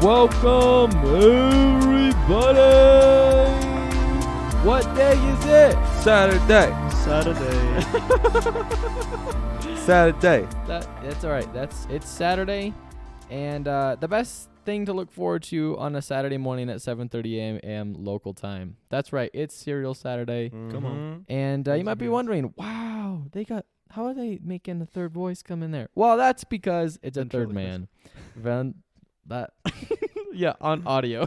Welcome, everybody! What day is it? Saturday. Saturday. That's all right. It's Saturday, and the best thing to look forward to on a Saturday morning at 7:30 a.m. local time. That's right. It's Cereal Saturday. Come on. And you might be wondering, wow, how are they making a third voice come in there? Well, that's because it's a third man. Yeah, on audio.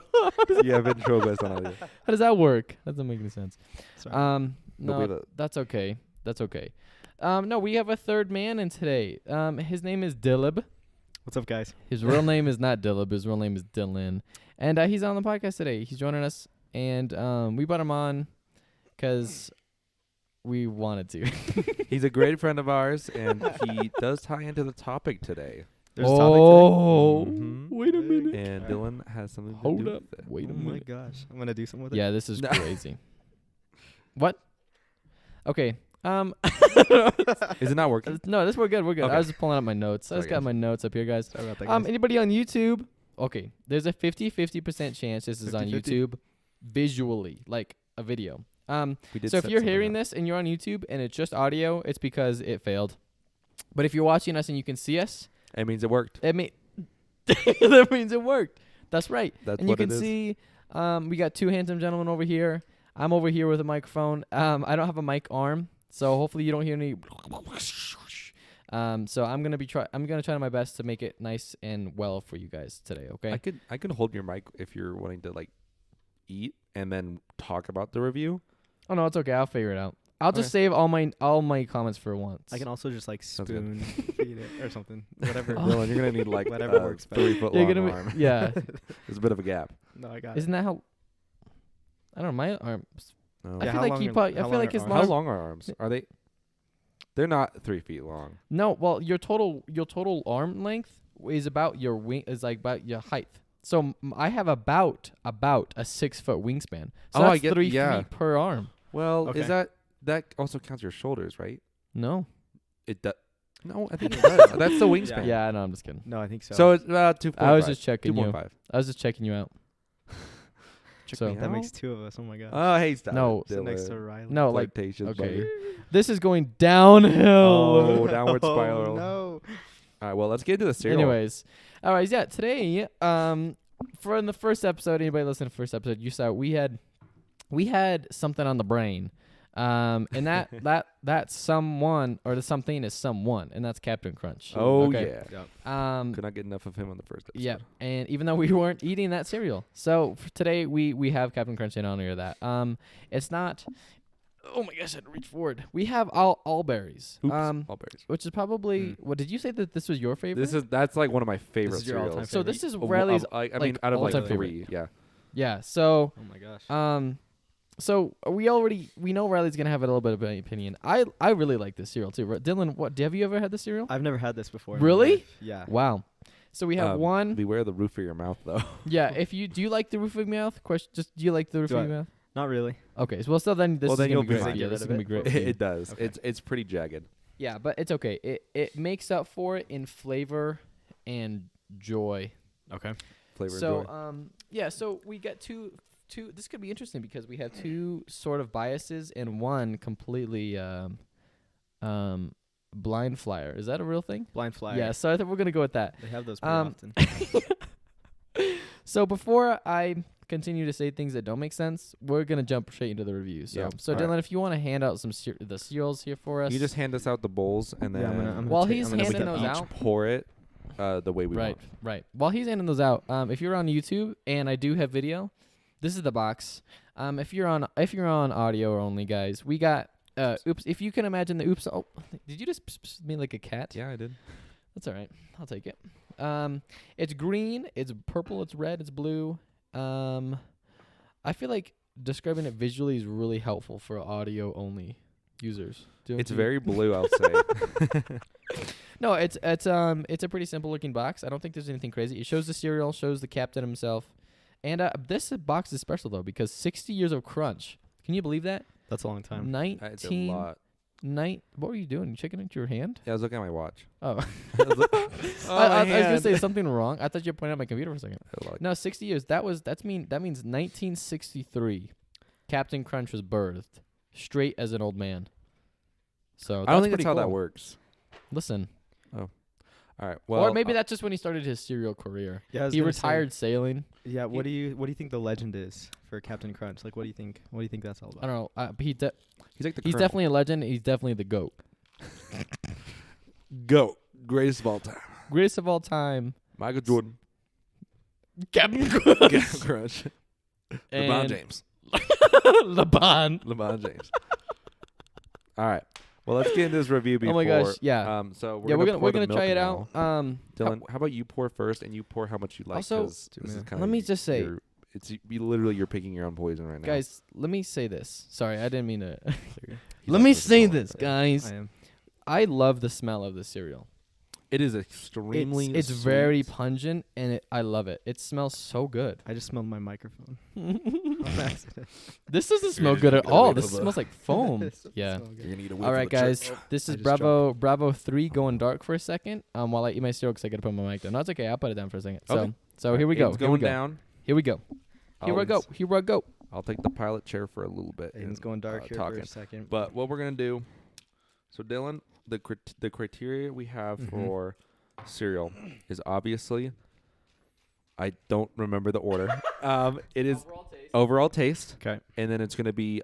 Yeah, ventriloquist on audio. How does that work? That doesn't make any sense. Sorry. No, that's okay. That's okay. No, we have a third man in today. His name is Dillon. What's up, guys? His real name is not Dillon. His real name is Dillon. And he's on the podcast today. He's joining us. And we brought him on because we wanted to. He's a great friend of ours, and he does tie into the topic today. There's a topic today? Wait a minute. And Dillon has something to Hold do up. with it. Wait a Oh my minute. gosh. I'm going to do something with it? Yeah, this is crazy. What? Okay. Is it not working? No, we're good. We're good. Okay. I was just pulling up my notes. I just got my notes up here, guys. Sorry about that, guys. Anybody on YouTube? Okay, there's a 50% chance this is on 50-50? YouTube visually, like a video. We did So if set you're something hearing up. this and you're on YouTube and it's just audio, it's because it failed. But if you're watching us and you can see us, It means it worked. that means it worked. That's right. That's And you what can it is. see we got two handsome gentlemen over here. I'm over here with a microphone. I don't have a mic arm, so hopefully you don't hear any. So I'm gonna try my best to make it nice and well for you guys today. Okay. I could hold your mic if you're wanting to like eat and then talk about the review. Oh no, it's okay. I'll figure it out. I'll just Okay. save all my comments for once. I can also just like Sounds good. spoon feed it or something. Whatever. Dylan, you're gonna need like Whatever works better. 3 foot You're long gonna arm. yeah. There's a bit of a gap. No, I got Isn't that how? I don't know. My arms. No. I Yeah, feel how like long he are- probably. I how feel long like are his arms? How long. long are arms? Are they? They're not 3 feet long. No, well, your total arm length is about your wing is like about your height. So I have about a 6 foot wingspan. So Oh, I that's get- 3 yeah. feet per arm. Well, Okay. is that also counts your shoulders, right? No. It does. No, I think it does. That's the wingspan. Yeah, no, I'm just kidding. No, I think so. So it's about 2.5. I was just checking you. 2.5. I was just checking you out. Check So- me that out. makes two of us. Oh my god. Oh, hey, stop. No. it, Sit next to Dylan. Ryley. No, like Flirtatious okay. buddy. This is going downhill. Oh, downward Oh, spiral. no. All right, well, let's get into the cereal. Anyways, all right, yeah. Today, for in the first episode, anybody listen to the first episode, you saw we had something on the brain, and that someone or the something is someone, and that's Captain Crunch. Oh, Okay. yeah. Could not get enough of him on the first episode. Yeah, and even though we weren't eating that cereal, so for today we have Captain Crunch in honor of that. It's not. Oh my gosh, I had to reach forward. We have all berries. Oops, all berries. Which is probably what did you say that this was your favorite? That's like one of my favorite is your all-time cereals. So this is Of- Riley's. I mean, like, out of like all-time 3, yeah. Yeah. So Oh my gosh. so we know Riley's gonna have a little bit of an opinion. I really like this cereal too. Dylan, have you ever had this cereal? I've never had this before. in my Really? life. Yeah. Wow. So we have one. Beware the roof of your mouth, though. Yeah. Do you like the roof of your mouth? Question. Just do you like the roof Do of I- your mouth? Not really. Okay. So still then this Well, is then gonna you'll be be great. fine. Yeah, Get this is rid gonna of be it. great. for you. It does. Okay. It's pretty jagged. Yeah, but it's okay. It makes up for it in flavor and joy. Okay. Flavor So and joy. yeah, so we get two this could be interesting because we have two sort of biases and one completely blind flyer. Is that a real thing? Blind flyer. Yeah, so I think we're going to go with that. They have those pretty often. So before I continue to say things that don't make sense, we're going to jump straight into the review. So Yeah, so all Dylan, right. if you want to hand out the cereals here for us. You just hand us out the bowls, and then Yeah, I'm gonna While take- he's I'm gonna we handing can those each out. pour it the way we want. Right. While he's handing those out, if you're on YouTube and I do have video, this is the box. If you're on audio only, guys, we got oops. If you can imagine the oops. Oh, did you just mean like a cat? Yeah, I did. That's all right. I'll take it. It's green. It's purple. It's red. It's blue. I feel like describing it visually is really helpful for audio only users. It's very blue, I'll say. No, it's a pretty simple looking box. I don't think there's anything crazy. It shows the cereal, shows the captain himself, and this box is special though because 60 years of crunch. Can you believe that? That's a long time. It's a lot. What were you doing? You checking into your hand? Yeah, I was looking at my watch. Oh. I was like, I was gonna say something wrong. I thought you were pointing at my computer for a second. like, No, 60 years. That means 1963. Captain Crunch was birthed, straight as an old man. So I don't think pretty that's how that cool. works. Listen, All right. Well, or maybe that's just when he started his serial career. Yeah, I was He gonna say, retired sailing. Yeah, what do you think the legend is for Captain Crunch? Like, what do you think that's all about? I don't know. But he's like the he's colonel. definitely a legend. He's definitely the GOAT. GOAT, greatest of all time. Greatest of all time. Michael Jordan, Captain Captain Crunch, LeBron And James, LeBron. James. All right. Well, let's get into this review before. Oh my gosh, yeah. So We're pour gonna the try it milk out. now. Dylan, how about you pour first and you pour how much you like? Also, 'cause this is kinda let me just say, you're picking your own poison right now. guys, let me say this. Sorry, I didn't mean to. He's Let me also say smaller. this, guys. I am. I love the smell of the cereal. It is extremely. It's very sweet. pungent, and I love it. It smells so good. I just smelled my microphone. This doesn't smell just good at gotta all. wait This till the- smells like foam. It Yeah. smells good. You're gonna need to wait All for right, the guys. church. This I is just Bravo 3 going dark for a second. While I eat my cereal because I gotta put my mic down. No, it's okay. I'll put it down for a second. Okay. So here we go. Aiden's Here we going go. down. Here we go. Here we go. Here we go. I'll take the pilot chair for a little bit. Aiden's and, going dark here talking. for a second. But what we're gonna do? So Dylan, the criteria we have Mhm. for cereal is obviously. I don't remember the order. It is overall taste, Okay. and then it's gonna be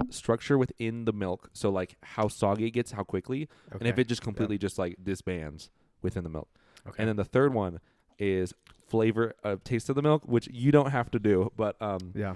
structure within the milk. So like how soggy it gets, how quickly, and if it just completely just like disbands within the milk. Okay. And then the third one is flavor of taste of the milk, which you don't have to do, but Yeah.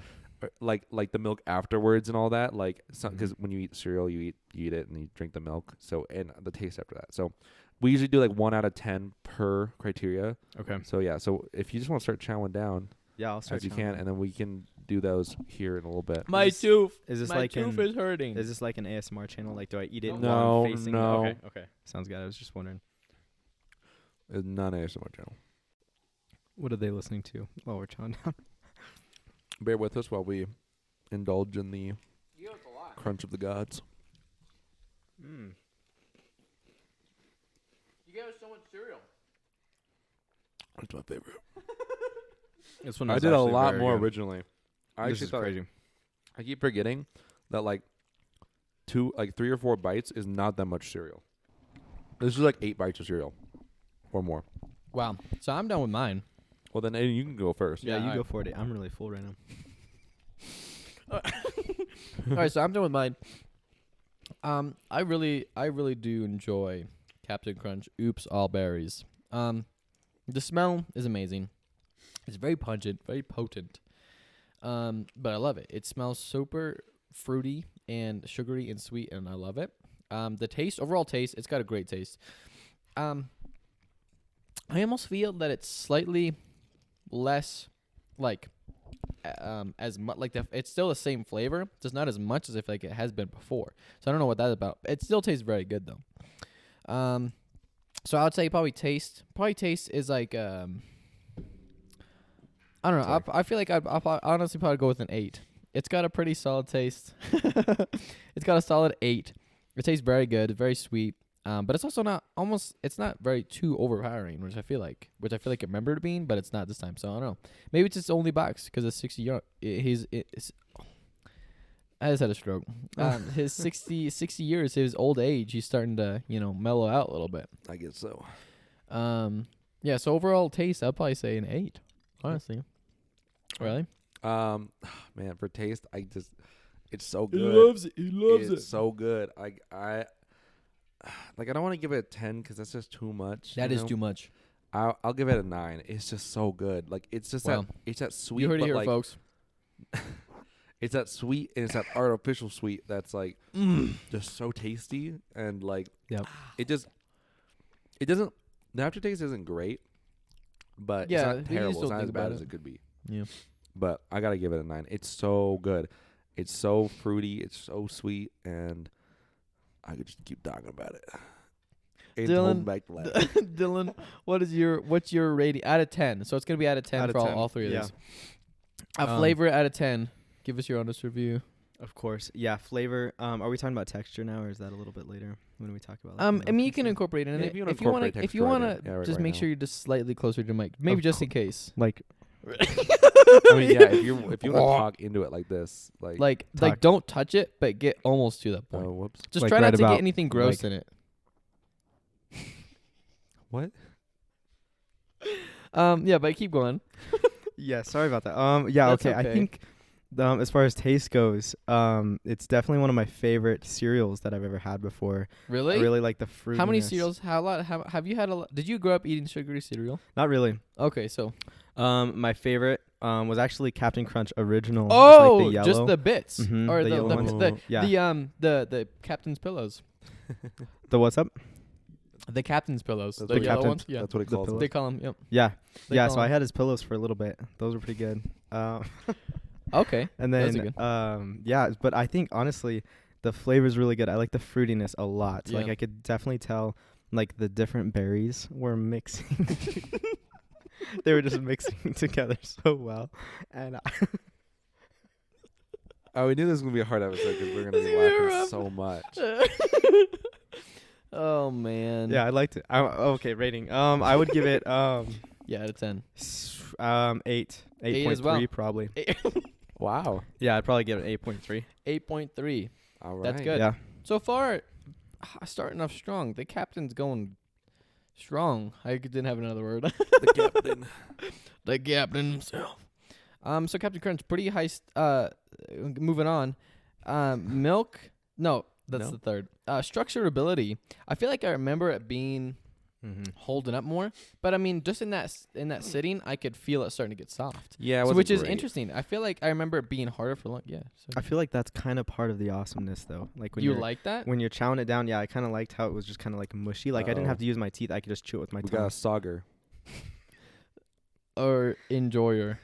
like the milk afterwards and all that, like Mhm. because when you eat cereal, you eat it and you drink the milk. So and the taste after that. So we usually do like 1 out of 10 per criteria. Okay. So yeah. So if you just want to start chowing down Yeah, I'll start. as you chowing can, down. and then we can do those here in a little bit. My Is- tooth. Is this My like tooth an is hurting. Is this like an ASMR channel? Like, do I eat it No, while I'm facing? no. Okay. Sounds good. I was just wondering. It's not an ASMR channel. What are they listening to while we're chowing down? Bear with us while we indulge in the crunch of the gods. Mm. You gave us so much cereal. That's my favorite. This one I was did a actually lot very more good. originally. I This actually is thought crazy. I keep forgetting that like 3 or 4 bites is not that much cereal. This is like 8 bites of cereal or more. Wow. So I'm done with mine. Well, then Aiden, you can go first. Yeah, Yeah, you alright. go for it. I'm really full right now. All right, so I'm done with mine. I really do enjoy Captain Crunch. Oops, all berries. The smell is amazing. It's very pungent, very potent. But I love it. It smells super fruity and sugary and sweet, and I love it. The taste, overall taste, it's got a great taste. I almost feel that it's slightly less like as much like it's still the same flavor, just not as much as if like it has been before. So I don't know what that's about. It still tastes very good though. So I would say probably taste is like I don't know. I feel like I'll honestly probably go with an 8. It's got a pretty solid taste. It's got a solid 8. It tastes very good, very sweet. But it's also it's not very too overpowering, which I feel like it remembered being, but it's not this time. So I don't know. Maybe it's its only box because it's 60 young. I just had a stroke. His 60 years, his old age, he's starting to, mellow out a little bit. I guess so. Yeah, so overall taste, I'd probably say an 8, honestly. Really? Man, for taste, it's so good. He loves it. He loves It's so good. I don't want to give it a 10 because that's just too much. That is too much. I'll give it a 9. It's just so good. Like it's just Wow. it's that sweet. You heard it but here, like, folks. It's that sweet and it's that artificial sweet that's like just so tasty and like Yep. it doesn't the aftertaste isn't great, but Yeah, it's we not just terrible. don't It's not think as bad about as it. it could be. Yeah. But I gotta give it a 9. It's so good. It's so fruity. It's so sweet, and I could just keep talking about it. It's Dylan- holding back the laugh. Dylan, what's your rating out of 10? So it's gonna be out of 10 Out of for 10. all 3 of Yeah. these. A flavor out of 10. Give us your honest review. Of course. Yeah, flavor. Are we talking about texture now, or is that a little bit later when we talk about? Like, I the mean, milk you and can stuff? incorporate it in Yeah, it. if you wanna If you want incorporate to, if you texture want right to, in. Yeah, just right make now. sure you're just slightly closer to the mic, maybe Of just in case. Like, I mean, yeah, if you want to talk into it like this, Like Talk. don't touch it, but get almost to that point. oh, whoops. Just like try right not to about, get anything gross like- in it. What? Yeah, but keep going. yeah, sorry about that. Yeah, That's okay. I okay. think as far as taste goes, it's definitely one of my favorite cereals that I've ever had before. Really? I really like the fruit. How many cereals? Have you had a lot? Did you grow up eating sugary cereal? Not really. Okay, so My favorite was actually Captain Crunch original. oh, like the yellow. just the bits Mhm, or the the yellow ones. Yeah. the captain's pillows, the what's up? the captain's pillows, That's the what yellow captain- ones. Yeah, That's what he The calls pillow. it. they call them. Yep. Yeah, They yeah. call So I 'em- had his pillows for a little bit. Those were pretty good. Okay. And Those then are good. yeah, but I think honestly the flavor's really good. I like the fruitiness a lot. Like Yeah. I could definitely tell like the different berries were mixing. They were just mixing together so well. And Oh, we knew this was gonna be a hard episode because we're gonna This be is gonna be laughing rough. so much. Oh man. yeah, I liked it. Okay, rating. I would give it Yeah, out of 10. 8. Eight as 8.3 well. probably. Wow. Yeah, I'd probably give it 8.3. 8.3. All right. That's good. Yeah. So far, starting off strong. The captain's going strong. I didn't have another word. The captain. The captain himself. So Captain Crunch, pretty high. Moving on. Milk. No, that's No? the third. Structurability. I feel like I remember it being holding up more, but I mean, just in that sitting, I could feel it starting to get soft. Yeah, So, which is interesting. I feel like I remember it being harder for long. Yeah. So I feel like that's kind of part of the awesomeness though. Like when you you're like that? when you're chowing it down, yeah, I kind of liked how it was just kind of like mushy. Like I didn't have Uh-oh. to use my teeth. I could just chew it with my We tongue. got a sauger. Or enjoyer.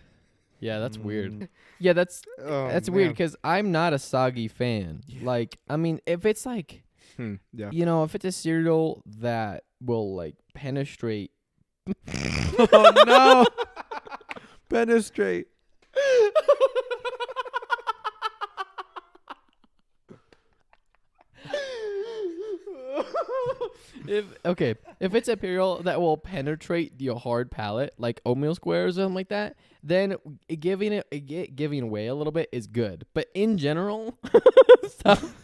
Yeah, that's weird. Mm. Yeah, that's Oh, weird man. because I'm not a soggy fan. Yeah. Like, I mean, if it's like, Yeah. you know, if it's a cereal that will like penetrate. Oh no. Penetrate. If it's a cereal that will penetrate your hard palate, like oatmeal squares or something like that, then giving away a little bit is good. But in general, stuff.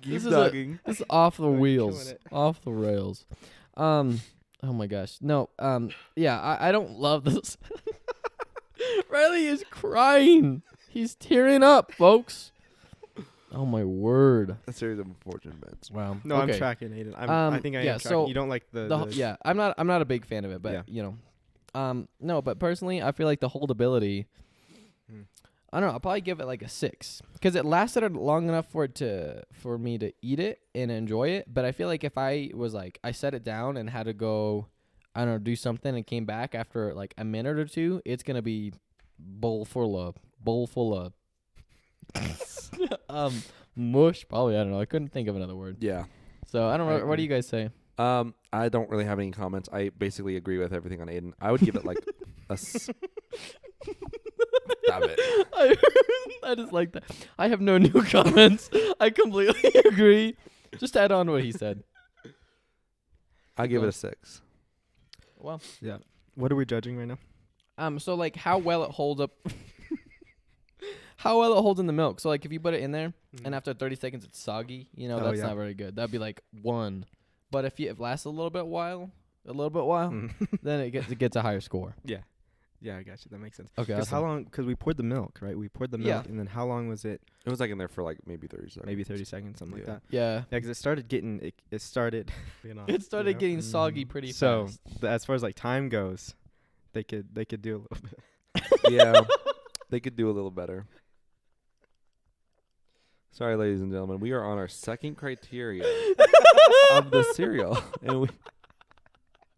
Keep This is dogging. This is off the You're wheels, killing it. off the rails. Oh my gosh, no. Yeah, I don't love this. Riley is crying. He's tearing up, folks. Oh my word. A series of unfortunate events. Wow. No, okay. I'm tracking, Aiden. I think I yeah, am tracking. so You don't like the Yeah, I'm not a big fan of it, but Yeah. you know, no. But personally, I feel like the holdability. Hmm. I don't know. I'll probably give it like a 6 because it lasted long enough for me to eat it and enjoy it. But I feel like if I was like I set it down and had to go, I don't know, do something and came back after like a minute or two, it's gonna be bowl full of mush. Probably I don't know. I couldn't think of another word. Yeah. So I don't I know. What do agree. you guys say? I don't really have any comments. I basically agree with everything on Aiden. I would give it like a. Stop it. I just like that. I have no new comments. I completely agree. Just add on what he said. I give it a 6. Well, Yeah. What are we judging right now? so like how well it holds up. How well it holds in the milk. So like if you put it in there and after 30 seconds it's soggy, you know, Oh, that's yeah. not very good. That'd be like 1. But if it lasts a little bit while, Mm. then it gets a higher score. Yeah. Yeah, I got you. That makes sense. Okay. Because how long? Because we poured the milk, right? We poured the milk, Yeah. and then how long was it? It was like in there for like maybe 30 seconds. Maybe 30 seconds, something like Yeah. that. Yeah. Yeah, because it started getting it started. It started you know? getting soggy pretty So fast. as far as like time goes, they could do a little bit. Yeah. They could do a little better. Sorry, ladies and gentlemen. We are on our second criteria of the cereal. And we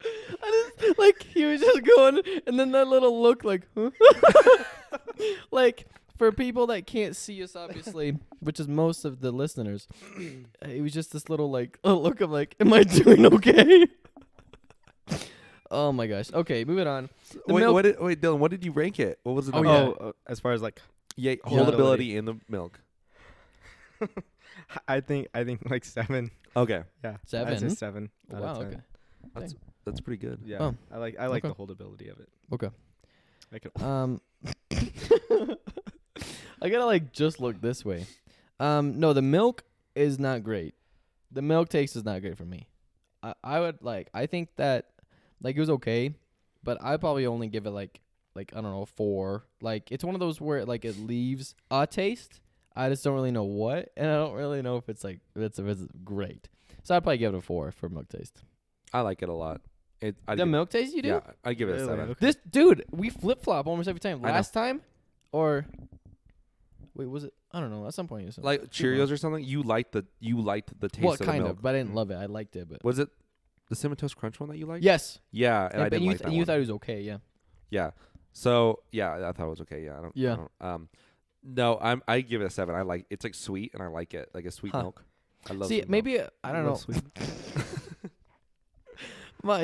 I just, like he was just going, and then that little look, like, huh? Like for people that can't see us, obviously, which is most of the listeners, it was just this little like a look of like, am I doing okay? Oh my gosh. Okay, moving on. The Wait, milk- wait, Dylan, what did you rank it? What was the Oh, number? yeah. as far as like, Yeah, Holdability. holdability in the milk. I think like 7. Okay, Yeah, I'd 7? say 7 Oh, out wow. of 10. Okay. that's pretty good. Yeah, Oh. I like Okay. the holdability of it. Okay. I could, I gotta like just look this way. No, the milk is not great. The milk taste is not great for me. I would like. I think that like it was okay, but I'd probably only give it like I don't know 4. Like it's one of those where like it leaves a taste. I just don't really know what, and I don't really know if it's like if it's great. So I'd probably give it a 4 for milk taste. I like it a lot. The milk taste you do? Yeah, I give it a Really? 7. Okay. This dude, we flip flop almost every time. I know. Last time, or wait, was it? I don't know. At some point, you said Like Cheerios or something. You liked the taste well, of the kind milk. of, but I didn't love it. I liked it, but Was it the Cinnamon Toast Crunch one that you liked? yes, Yeah, and I didn't you like that and you one. thought it was okay, yeah. Yeah. So yeah, I thought it was okay. Yeah. Yeah. No, I give it a 7. I like it's like sweet and I like it like a sweet Huh. milk. I love. See, sweet maybe I don't know. love sweet.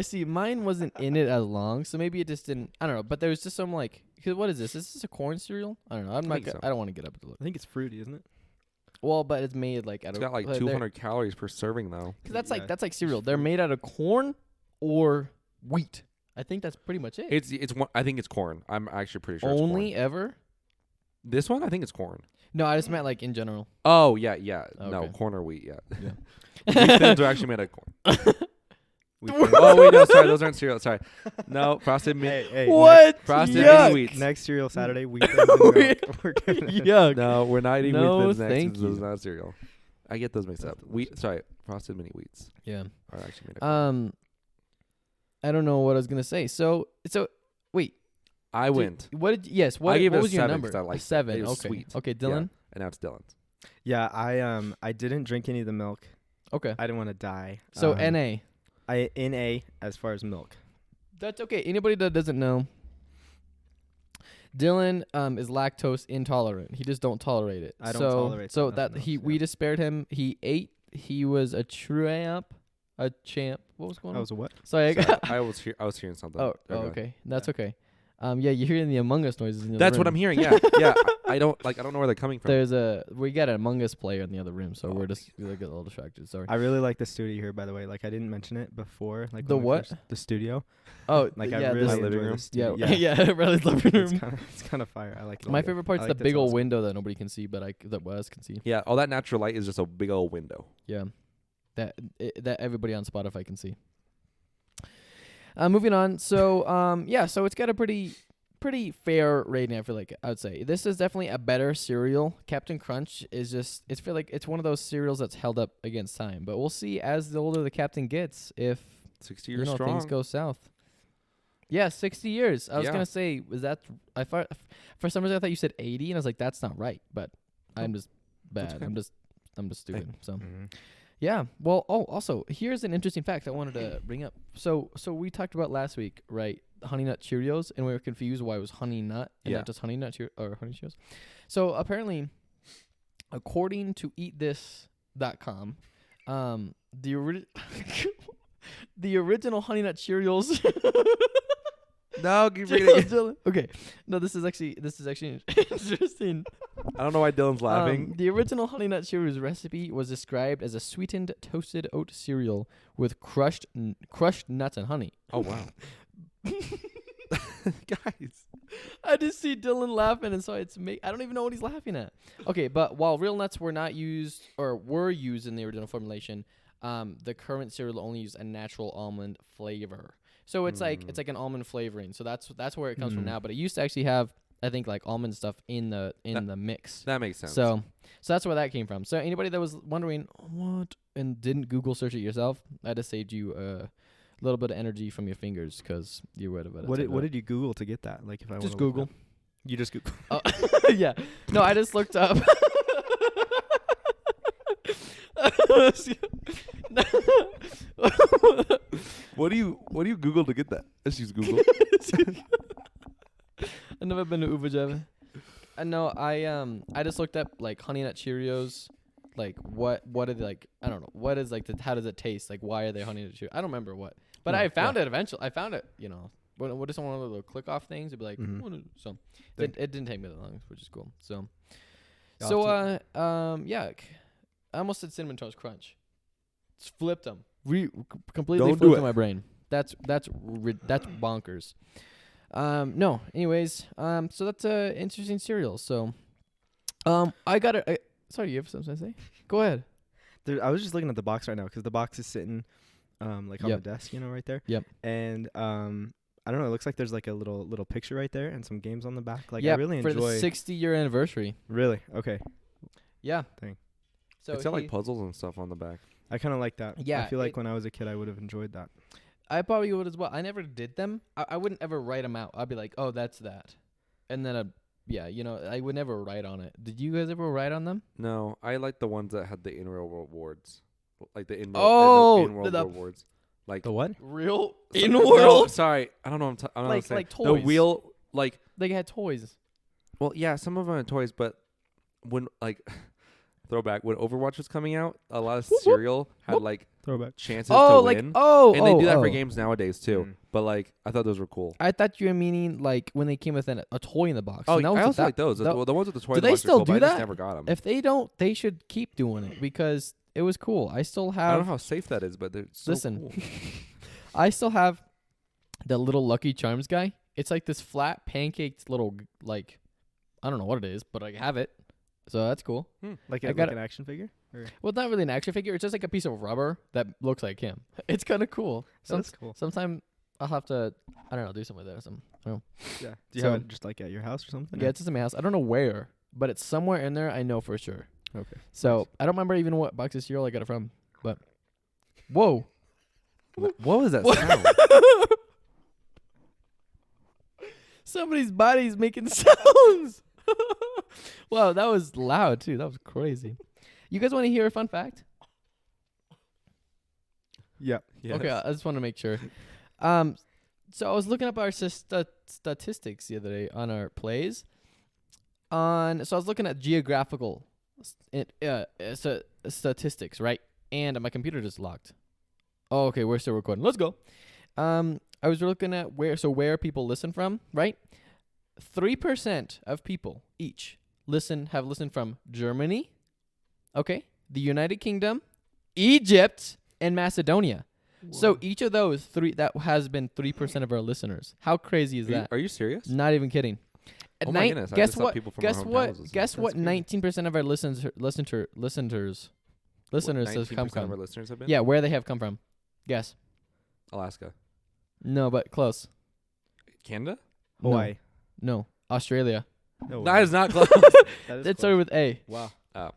See, mine wasn't in it as long, so maybe it just didn't. I don't know, but there was just some like, cause what is this? Is this a corn cereal? I don't know. I'm I not. think so. I don't want to get up to look. I think it's fruity, isn't it? Well, but it's made like out It's of. got like they're- 200 calories per serving though. Cause that's Yeah. like cereal. They're made out of corn or wheat. I think that's pretty much it. It's one. I think it's corn. I'm actually pretty sure Only it's corn. ever. This one I think it's corn. No, I just meant like in general. Oh yeah. No, Okay. corn or wheat. Yeah. Yeah. Wheat thins are actually made of corn. Wheat Oh wait, no, sorry, those aren't cereal. Sorry, no, frosted mini. Hey, What? Frosted Yuck. mini wheats. Next cereal Saturday, wheat thins and milk. We're gonna- Yuck. No, we're not eating No, wheat thins next. thank This is you. not cereal. I get those mixed up. Wheat. Sorry, frosted mini wheats Yeah. are actually made of corn. I don't know what I was gonna say. So wait. I went, What did yes? What, I gave what it a was your 7 number? 'cause I liked A it. 7. It was Okay. sweet. Okay, Dylan. and now it's Dillon's. Yeah, I didn't drink any of the milk. Okay. I didn't want to die. So Um, NA. I NA as far as milk. That's okay. Anybody that doesn't know, Dylan is lactose intolerant. He just don't tolerate it. I don't so, tolerate So nothing that else, we yeah. just spared him. He ate. He was a champ. What was going That on? was a what? Sorry, I Sorry, got. I was hearing something. Oh, There we go. okay. That's Yeah. okay. Yeah, you're hearing the Among Us noises in the other That's what room. I'm hearing. Yeah, yeah. I don't know where they're coming from. We got an Among Us player in the other room, so Oh, we're just we get a little distracted. Sorry. I really like the studio here, by the way. Like I didn't mention it before. Like The when we what? first- The studio. Oh, Like yeah, I this- really My enjoy living the room? studio. yeah, yeah, Riley's living room. It's kind of fire. I like it. a My lot. favorite part's I the like big old awesome. window that nobody can see, but that Wes can see. Yeah, all that natural light is just a big old window. Yeah, that everybody on Spotify can see. Moving on. So yeah, so it's got a pretty fair rating. I feel like I would say this is definitely a better cereal. Captain Crunch is just it's feel like it's one of those cereals that's held up against time. But we'll see as the older the captain gets if 60 years things strong. go south. Yeah, 60 years. I was Yeah. gonna say, was that I thought for some reason I thought you said 80, and I was like, that's not right. But I'm just That's bad. okay. I'm just stupid. So Mhm. yeah. Well, also here's an interesting fact I wanted to bring up. So we talked about last week, right? Honey Nut Cheerios, and we were confused why it was Honey Nut and Yeah. not just Honey Nut or Honey Cheerios. So apparently, according to EatThis.com, the original Honey Nut Cheerios. No, keep reading it. Dylan. Okay, no, this is actually interesting. I don't know why Dylan's laughing. The original Honey Nut Cheerios recipe was described as a sweetened toasted oat cereal with crushed nuts and honey. Oh wow, guys. I just see Dylan laughing, and so I don't even know what he's laughing at. Okay, but while real nuts were not used or were used in the original formulation, the current cereal only used a natural almond flavor. So it's like an almond flavoring. So that's where it comes from now. But it used to actually have, I think, like almond stuff in the mix. That makes sense. So that's where that came from. So anybody that was wondering what and didn't Google search it yourself, I just saved you a little bit of energy from your fingers because you would have. What did you Google to get that? Like if I Just wanna look Google. it up. You just Google. Oh, yeah. No, I just looked up. what do you Google to get that? Let's use Google. I've never been to Uvajev. I know. I just looked up like Honey Nut Cheerios. Like what are they like? I don't know. What is like how does it taste? Like why are they Honey Nut Cheerios? I don't remember what. But No, I found it eventually. I found it, what is one of the little click off things? It'd be like, Mhm. so Thing. it didn't take me that long, which is cool. So, You'll yeah, I almost said cinnamon toast crunch. Just flipped them. Completely Don't do flipped it. in my brain. That's bonkers. No. Anyways, so that's a interesting cereal. So, I got it. Sorry, you have something to say? Go ahead. I was just looking at the box right now because the box is sitting, like on Yep. the desk, right there. Yep. And I don't know. It looks like there's like a little picture right there and some games on the back. Like Yep, I really for enjoy. the 60-year anniversary. Really? Okay. Yeah. Dang. So It's got like puzzles and stuff on the back. I kind of like that. Yeah, I feel like when I was a kid, I would have enjoyed that. I probably would as well. I never did them. I wouldn't ever write them out. I'd be like, oh, that's that. And then, I would never write on it. Did you guys ever write on them? No, I like the ones that had the in-real rewards. Like the Oh, in-world the- rewards. Like The what? Real so- in no, world? sorry, I don't know. I don't know. Like- what I'm like saying. toys. The real like. They had toys. Well, yeah, some of them are toys, but when like throwback when Overwatch was coming out, a lot of cereal had like Throwback. chances Oh, to like, win. oh, And they do that oh. for games nowadays too. Mm. But like, I thought those were cool. I thought you were meaning like when they came with a toy in the box. Oh, And that was I also that- like those. that- Well, the ones with the toy. Do in the they box are still cool, do but I just that? never got them. If they don't, they should keep doing it because it was cool. I still I don't know have. how safe that is, but they're so Listen. cool. I still have the little Lucky Charms guy. It's like this flat pancaked little like, I don't know what it is, but I have it, so that's cool. Like, I like got an action figure? Or? Well, it's not really an action figure. It's just like a piece of rubber that looks like him. It's kind of cool. That's cool. Sometime I'll have to, I don't know, do something with it. I don't know. Yeah. Do you So- have it just like at your house or something? Yeah, or? it's just in my house. I don't know where, but it's somewhere in there. I know for sure. Okay. So Nice. I don't remember even what box of cereal I got it from. But whoa, What was that What? sound? somebody's body's making sounds. Wow, that was loud too. That was crazy. You guys want to hear a fun fact? Yeah. Yes. Okay, I just want to make sure. So I was looking up our statistics the other day on our plays. So I was looking at geographical statistics, right? And my computer just locked. Oh, okay, we're still recording. Let's go. I was looking at where people listen from, right? 3% of people each have listened from Germany, okay, the United Kingdom, Egypt, and Macedonia. So each of those three, that has been 3% of our listeners. How crazy is that? Are you serious? Not even kidding. Oh my goodness! I Guess just thought what? people from Guess our hometowns what? listened. Guess what? That's crazy. 19% of our listeners has come 19% of our from. listeners have been. Yeah, where they have come from. Guess. Alaska, No, but close. Canada. No. Hawaii. No, Australia. No That way. is not close. That is It started with A. Wow. Oh.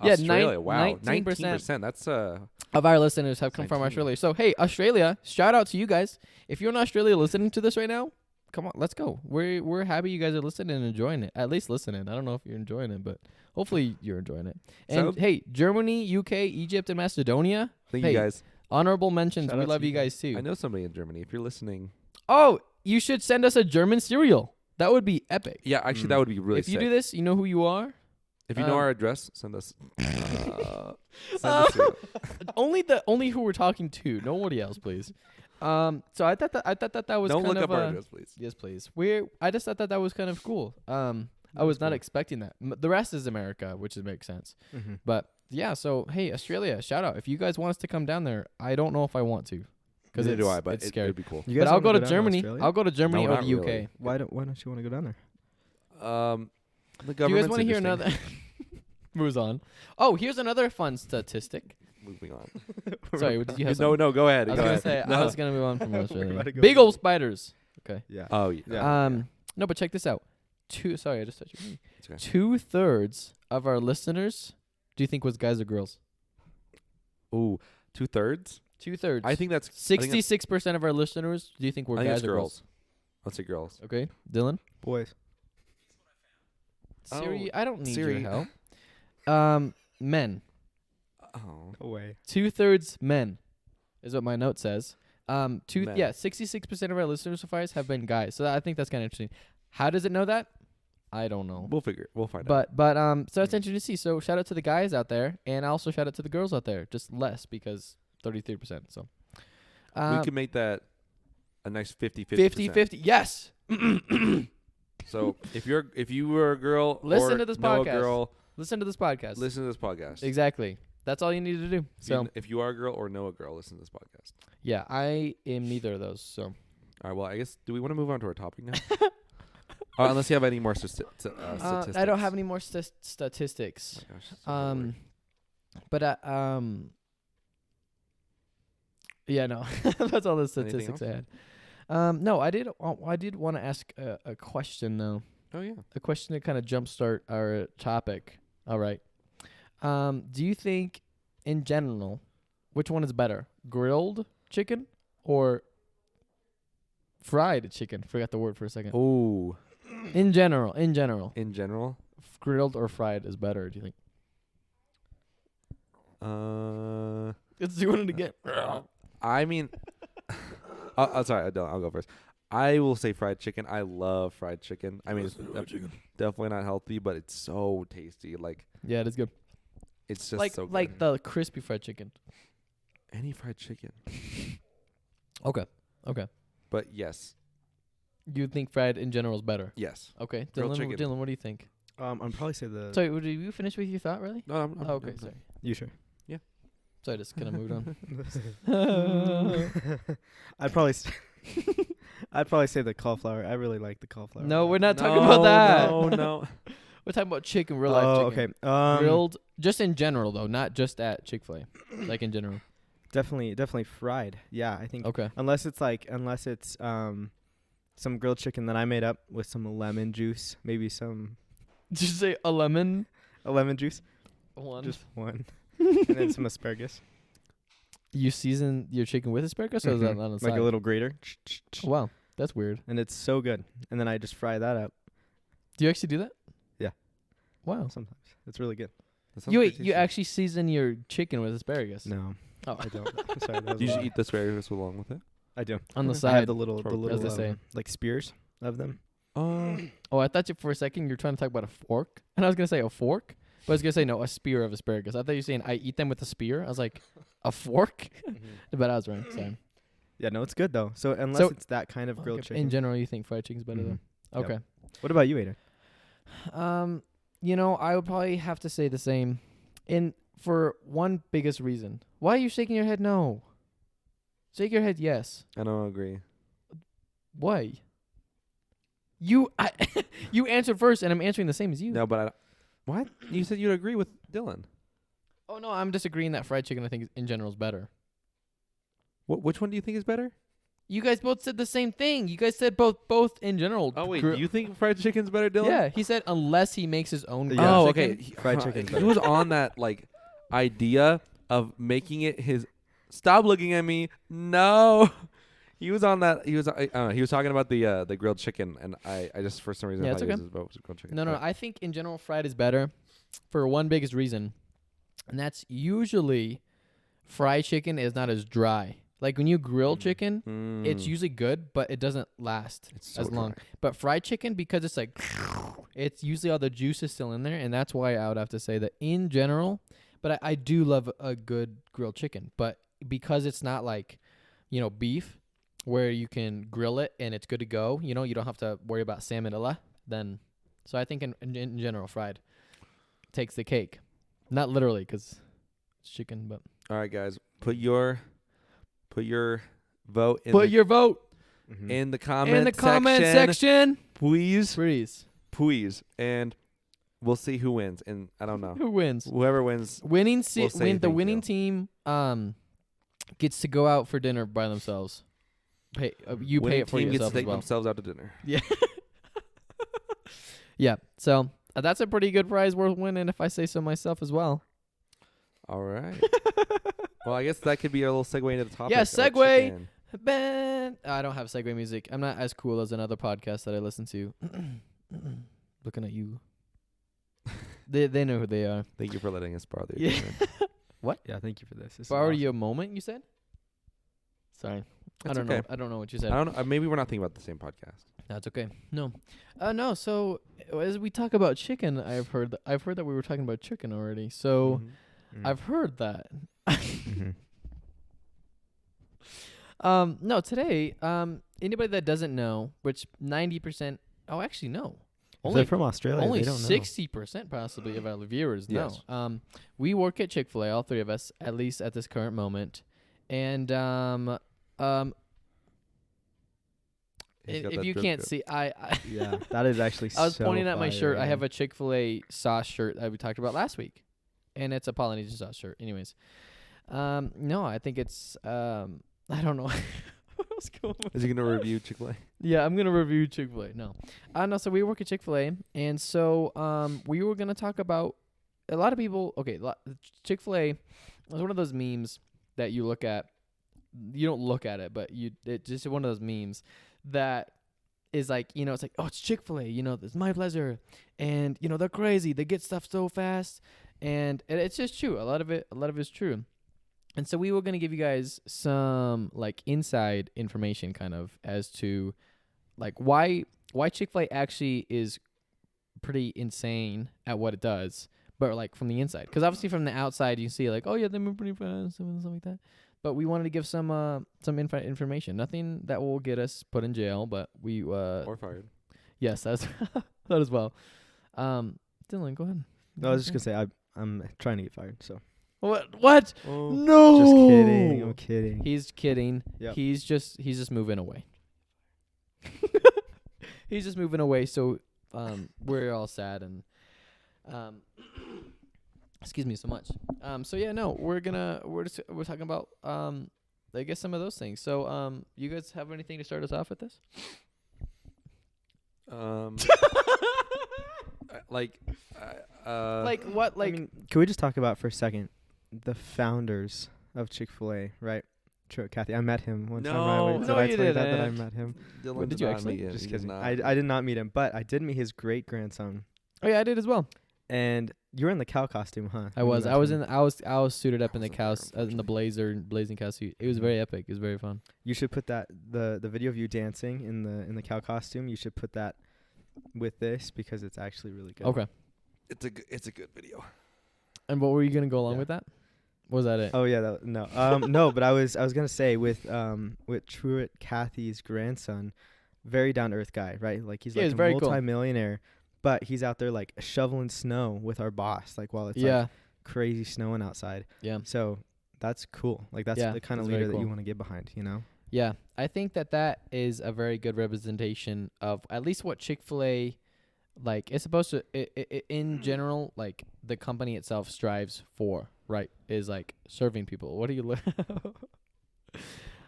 Yeah, Australia. Wow, 19%. 19%. That's Of our listeners have come from 19. Australia. So hey, Australia, shout out to you guys. If you're in Australia listening to this right now, come on, let's go. We're happy you guys are listening and enjoying it. At least listening. I don't know if you're enjoying it, but hopefully you're enjoying it. And Sounds- hey, Germany, UK, Egypt, and Macedonia, thank Hey, you guys. honorable mentions. Shout We out love to you you guys too. I know somebody in Germany. If you're listening, Oh, you should send us a German cereal. That would be epic. yeah, actually, Mm. that would be really if you sick. do this, you know who you are. If you know um, our address, send us. Send Uh, us cereal. only who we're talking to. Nobody else, please. So I thought that was Don't kind look of up our address, please. yes, please. I just thought that was kind of cool. I was not expecting that. The rest is America, which makes sense. Mm-hmm. But yeah, so hey, Australia, shout out. If you guys want us to come down there, I don't know if I want to, because Neither it's, do I, but it's it scary. would be cool. You But guys I'll go wanna to down Germany. Australia? I'll go to Germany No, or not the UK. really. Why don't you want to go down there? The Do you guys government's want to hear interesting. another? Moves on. Oh, here's another fun statistic. Moving on. Sorry, did you have No, no, go ahead. I was go gonna ahead. say No. I was gonna move on from We're Australia. about to go Big to- old spiders. Okay. Yeah. Oh yeah. Yeah. No, but check this out. Sorry, I just touched your knee. It's okay. 2/3 of our listeners, do you think was guys or girls? Ooh, 2/3. 2/3. I think that's 66% of our listeners, do you think were I think guys it's or girls? girls. Let's say girls. Okay, Dillon. Boys. Siri, I don't need Siri. your help. Men. Oh. Away. 2/3 men, is what my note says. Men. 66% of our listeners so far have been guys. So I think that's kind of interesting. How does it know that? I don't know. We'll figure. We'll find out. But so that's interesting to see. So shout out to the guys out there, and also shout out to the girls out there. Just less because 33%. So, We could make that a nice 50-50%. 50-50. Yes. So if you were a girl, Listen or to this know podcast. a girl, Listen to this podcast. listen to this podcast. Exactly. That's all you need to do. So If you are a girl or know a girl, listen to this podcast. yeah, I am neither of those. So All right. Well, I guess do we want to move on to our topic now? Unless you have any more statistics. I don't have any more statistics. Oh my gosh, so boring. But yeah, no, that's all the statistics I had. No, I did want to ask a question though. Oh yeah. A question to kind of jumpstart our topic. All right. Do you think, in general, which one is better, grilled chicken or fried chicken? Forgot the word for a second. Oh. In general, In general. grilled or fried is better. Do you think? Let's do it again. I mean, I'm sorry. I'll go first. I will say fried chicken. I love fried chicken. I mean, it's definitely not healthy, but it's so tasty. Like, Yeah, it is good. it's just Like so good. like the crispy fried chicken. Any fried chicken. Okay. But yes. You think fried in general is better? Yes. Okay. Grilled Dylan, chicken. what do you think? I'd probably say the. Sorry, did you finish with your thought, really? No, I'm Oh, okay, I'm sorry. You sure? So I just kind of moved on. I'd probably. I'd probably say the cauliflower. I really like the cauliflower. No, we're not talking about that. No. We're talking about chicken, real life chicken. okay. Grilled, just in general though, not just at Chick-fil-A. Like in general. Definitely fried. Yeah, I think. Okay. Unless it's some grilled chicken that I made up with some lemon juice, maybe some Did you say a lemon? juice, One. just one, and then some asparagus, You season your chicken with asparagus, or is that Mhm. not on the like side? a little grater, Oh, wow, that's weird. and it's so good. And then I just fry that up. Do you actually do that? Yeah. Wow. Sometimes it's really good. That sounds You pretty tasty. actually season your chicken with asparagus? No, Oh. I don't. I'm sorry, that was You a just lot. eat the asparagus along with it. I do. On the I side. have the little, As they say. like spears of them. Oh, I thought you for a second you were trying to talk about a fork, and I was gonna say a fork, but I was gonna say no, a spear of asparagus. I thought you were saying I eat them with a spear. I was like, a fork, but I was wrong. Sorry. Yeah, no, it's good though. So unless So- it's that kind of grilled Okay, chicken. in general, you think fried chicken's better Mhm. though? Yep. Okay. What about you, Ayden? I would probably have to say the same. For one biggest reason. Why are you shaking your head? No. Shake your head. Yes. I don't agree. Why? You answered first, and I'm answering the same as you. No, but what? You said you'd agree with Dylan. Oh no, I'm disagreeing that fried chicken I think in general is better. Which one do you think is better? You guys both said the same thing. You guys said both in general. Oh wait, do you think fried chicken's better, Dylan? Yeah, he said unless he makes his own. Yeah. grilled Oh, chicken. okay. Fried chicken's He better. was on that like idea of making it his. Stop looking at me. No. He was on that. He was talking about the grilled chicken, and I just for some reason Yeah, thought it's he okay. was about grilled chicken. No. But- I think in general fried is better, for one biggest reason, and that's usually fried chicken is not as dry. Like when you grill chicken, it's usually good, but it doesn't last It's so as long. dry. But fried chicken, because it's like, it's usually all the juice is still in there, and that's why I would have to say that in general. But I do love a good grilled chicken, but because it's not like, beef, where you can grill it and it's good to go. You don't have to worry about salmonella. Then, so I think in general, fried takes the cake. Not literally, because it's chicken, but All right, guys, put your vote in put your vote Mhm. in the comment in the comment section, please, please. and we'll see who wins. And I don't know, Who wins? whoever wins. Winning We'll say the thank winning you. team gets to go out for dinner by themselves. Pay you Winning pay it for team gets to yourself as take well. themselves out to dinner. Yeah. So that's a pretty good prize worth winning, if I say so myself as well. All right. Well, I guess that could be a little segue into the topic. Yeah, of segue. chicken. Ben, I don't have segue music. I'm not as cool as another podcast that I listen to. Looking at you. They know who they are. Thank you for letting us borrow the Yeah. equipment. Yeah, thank you for this. This is Borrow awesome. you a moment, you said? Sorry. I That's don't okay. know. I don't know what you said. I don't know. Maybe we're not thinking about the same podcast. That's okay. No. No, so as we talk about chicken, I've heard that we were talking about chicken already. So Mhm. I've heard that. Mhm. No, today, anybody that doesn't know, which 90%, oh, actually, no. If they're from Australia, Only they don't know. 60% possibly of our viewers know. Yes. We work at Chick-fil-A, all three of us, at least at this current moment. And He's got if that you drip can't coat. see, I Yeah, that is actually I was so pointing at my fire shirt. right I have now. a Chick-fil-A sauce shirt that we talked about last week, and it's a Polynesian sauce shirt. Anyways, no, I think it's I don't know. What else going on? Is he gonna review Chick-fil-A? Yeah, I'm gonna review Chick-fil-A. No, so we work at Chick-fil-A, and so we were gonna talk about a lot of people. Okay, Chick-fil-A is one of those memes that you look at. You don't look at it, but it's just one of those memes that is like, it's like, oh, it's Chick-fil-A, it's my pleasure, and they're crazy. They get stuff so fast, and it's just true. A lot of it is true. And so we were going to give you guys some like inside information kind of as to like why Chick-fil-A actually is pretty insane at what it does, but like from the inside. Because obviously from the outside you see like, oh yeah, they move pretty fast and stuff like that. But we wanted to give some information. Nothing that will get us put in jail, but we Or fired. yes, that's that as well. Dillon, go ahead. No, I was just gonna say I'm trying to get fired. So What? Oh. No. just kidding. I'm kidding. He's kidding. Yep. He's just moving away. He's just moving away. So we're all sad and excuse me so much. So yeah, no, we're talking about I guess some of those things. So you guys have anything to start us off with this? Like what? Like I mean, can we just talk about for a second the founders of Chick-fil-A, right? True, Kathy. I met him one time. No. Right? Did No, I you tell you that I didn't. met him? Dillon did you not actually? meet him. Just He kidding. did I not. did not meet him, but I did meet his great grandson. oh yeah, I did as well. And you were in the cow costume, huh? I when you was. met him? I was suited up in the wasn't cow there, in the blazing cow suit. It was very epic. It was very fun. You should put that the video of you dancing in the cow costume. You should put that with this because it's actually really good. Okay. It's a good video. And what were you gonna go along Yeah. with that? Was that it? Oh yeah, no, but I was gonna say with Truett Kathy's grandson, very down to earth guy, right? Like he's Yeah, like he's a very cool. multi-millionaire, but he's out there like shoveling snow with our boss, like while it's like crazy snowing outside. Yeah. So that's cool. Like that's Yeah, the kind of that's very leader that you cool. want to get behind, you know? Yeah, I think that is a very good representation of at least what Chick-fil-A, like, it's supposed to, in general, like, the company itself strives for, right, is, like, serving people. What do you look?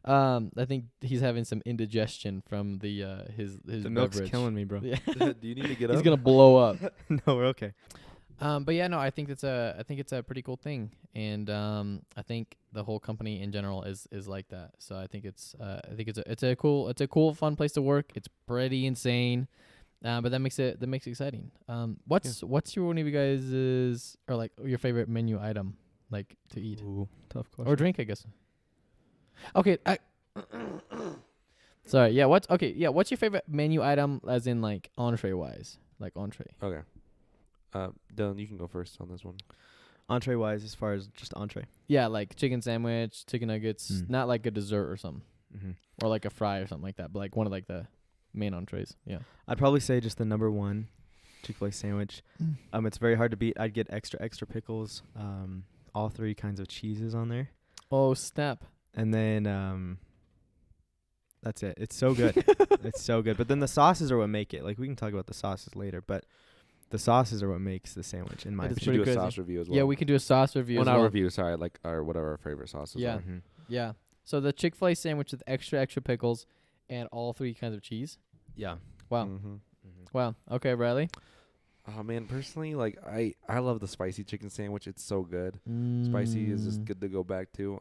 I think he's having some indigestion from the his The milk's beverage. killing me, bro. Yeah. Do you need to get up? He's gonna blow up. No, we're okay. But yeah, no, I think it's a pretty cool thing, and I think the whole company in general is like that. So I think it's a cool fun place to work. It's pretty insane, but that makes it exciting. What's your one of you guys' or like your favorite menu item like to eat Ooh, tough question. or drink, I guess. Okay, sorry. Yeah, what's your favorite menu item as in like entree wise, like entree? Okay. Dylan, you can go first on this one. Entree wise, as far as just entree. Yeah, like chicken sandwich, chicken nuggets, Mm. not like a dessert or something, Mm-hmm. or like a fry or something like that, but like one of like the main entrees. Yeah. I'd probably say just the number one Chick-fil-A sandwich. Mm. It's very hard to beat. I'd get extra pickles, all three kinds of cheeses on there, Oh snap! and then that's it. It's so good. It's so good. But then the sauces are what make it. Like we can talk about the sauces later, but the sauces are what makes the sandwich in my It is We opinion. should do pretty a crazy. sauce review as well. Yeah, we can do a sauce review. Well, as not well. review. Sorry, like or whatever our favorite sauces Yeah. are. Mhm. Yeah. So the Chick-fil-A sandwich with extra pickles and all three kinds of cheese. Yeah. Wow. Mm-hmm. Wow. Okay, Riley. Oh man, personally, like I love the spicy chicken sandwich. It's so good. Spicy is just good to go back to.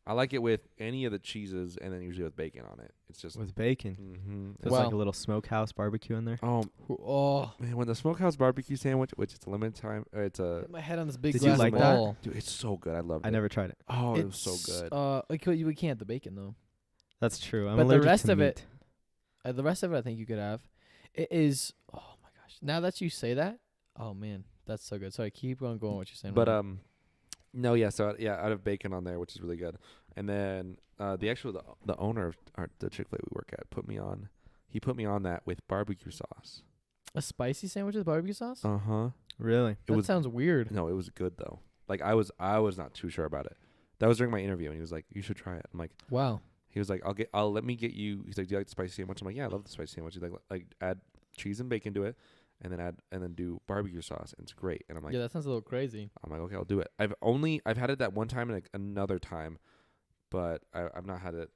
I like it with any of the cheeses, and then usually with bacon on it. It's just With bacon. Mm-hmm. There's Wow. like a little smokehouse barbecue in there. Oh, Man, when the smokehouse barbecue sandwich, which it's a limited time, it's hit my head on this big Did you glass like of that? ball. dude, it's so good. I love it. I never tried it. Oh, it was so good. We can't have the bacon though. That's true. I'm But the allergic rest to of it- meat. The rest of it, I think you could have. It is. Oh my gosh! Now that you say that, oh man, that's so good. Sorry, keep on going. What you're saying. But Riley. No, yeah. So I have bacon on there, which is really good. And then the owner of the Chick-fil-A we work at put me on. He put me on that with barbecue sauce. A spicy sandwich with barbecue sauce? Uh-huh. Really? That sounds weird. No, it was good though. Like I was not too sure about it. That was during my interview, and he was like, "You should try it." I'm like, Wow. he was like, "I'll let me get you." He's like, "Do you like the spicy sandwich?" I'm like, "Yeah, I love the spicy sandwich." He's like add cheese and bacon to it, and then do barbecue sauce, and it's great. And I'm like, yeah, that sounds a little crazy. I'm like, okay, I'll do it. I've had it that one time and another time, but I've not had it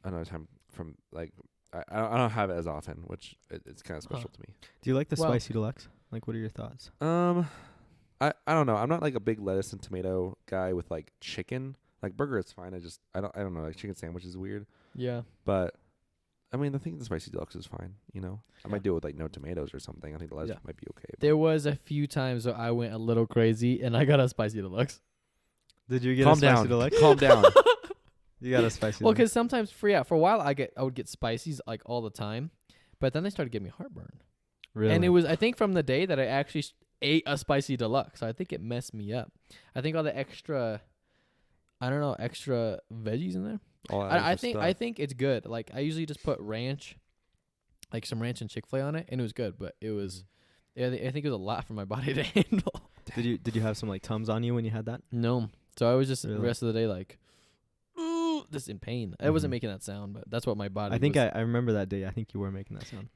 another time from like I don't have it as often, which it's kind of special to me. Do you like the Well- spicy deluxe? Like, what are your thoughts? I don't know. I'm not like a big lettuce and tomato guy with like chicken. Like burger is fine. I don't know. Like chicken sandwich is weird. Yeah. But I mean, I think the spicy deluxe is fine. You know, I Yeah. might do it with like no tomatoes or something. I think the lettuce Yeah. might be okay. There was a few times where I went a little crazy and I got a spicy deluxe. Did you get Calm a spicy down. deluxe? Calm down. You got a spicy Well, deluxe. because sometimes for a while I would get spices like all the time, but then they started giving me heartburn. Really? And it was I think from the day that I actually ate a spicy deluxe, so I think it messed me up. I think all the extra veggies in there. All that I extra think stuff. I think it's good. Like I usually just put ranch, like some ranch and Chick-fil-A on it, and it was good. But it was, I think it was a lot for my body to handle. Did you have some like Tums on you when you had that? No, so I was just the Really? rest of the day like, ooh, just in pain. I wasn't Mhm. making that sound, but that's what my body. I think was. I remember that day. I think you were making that sound.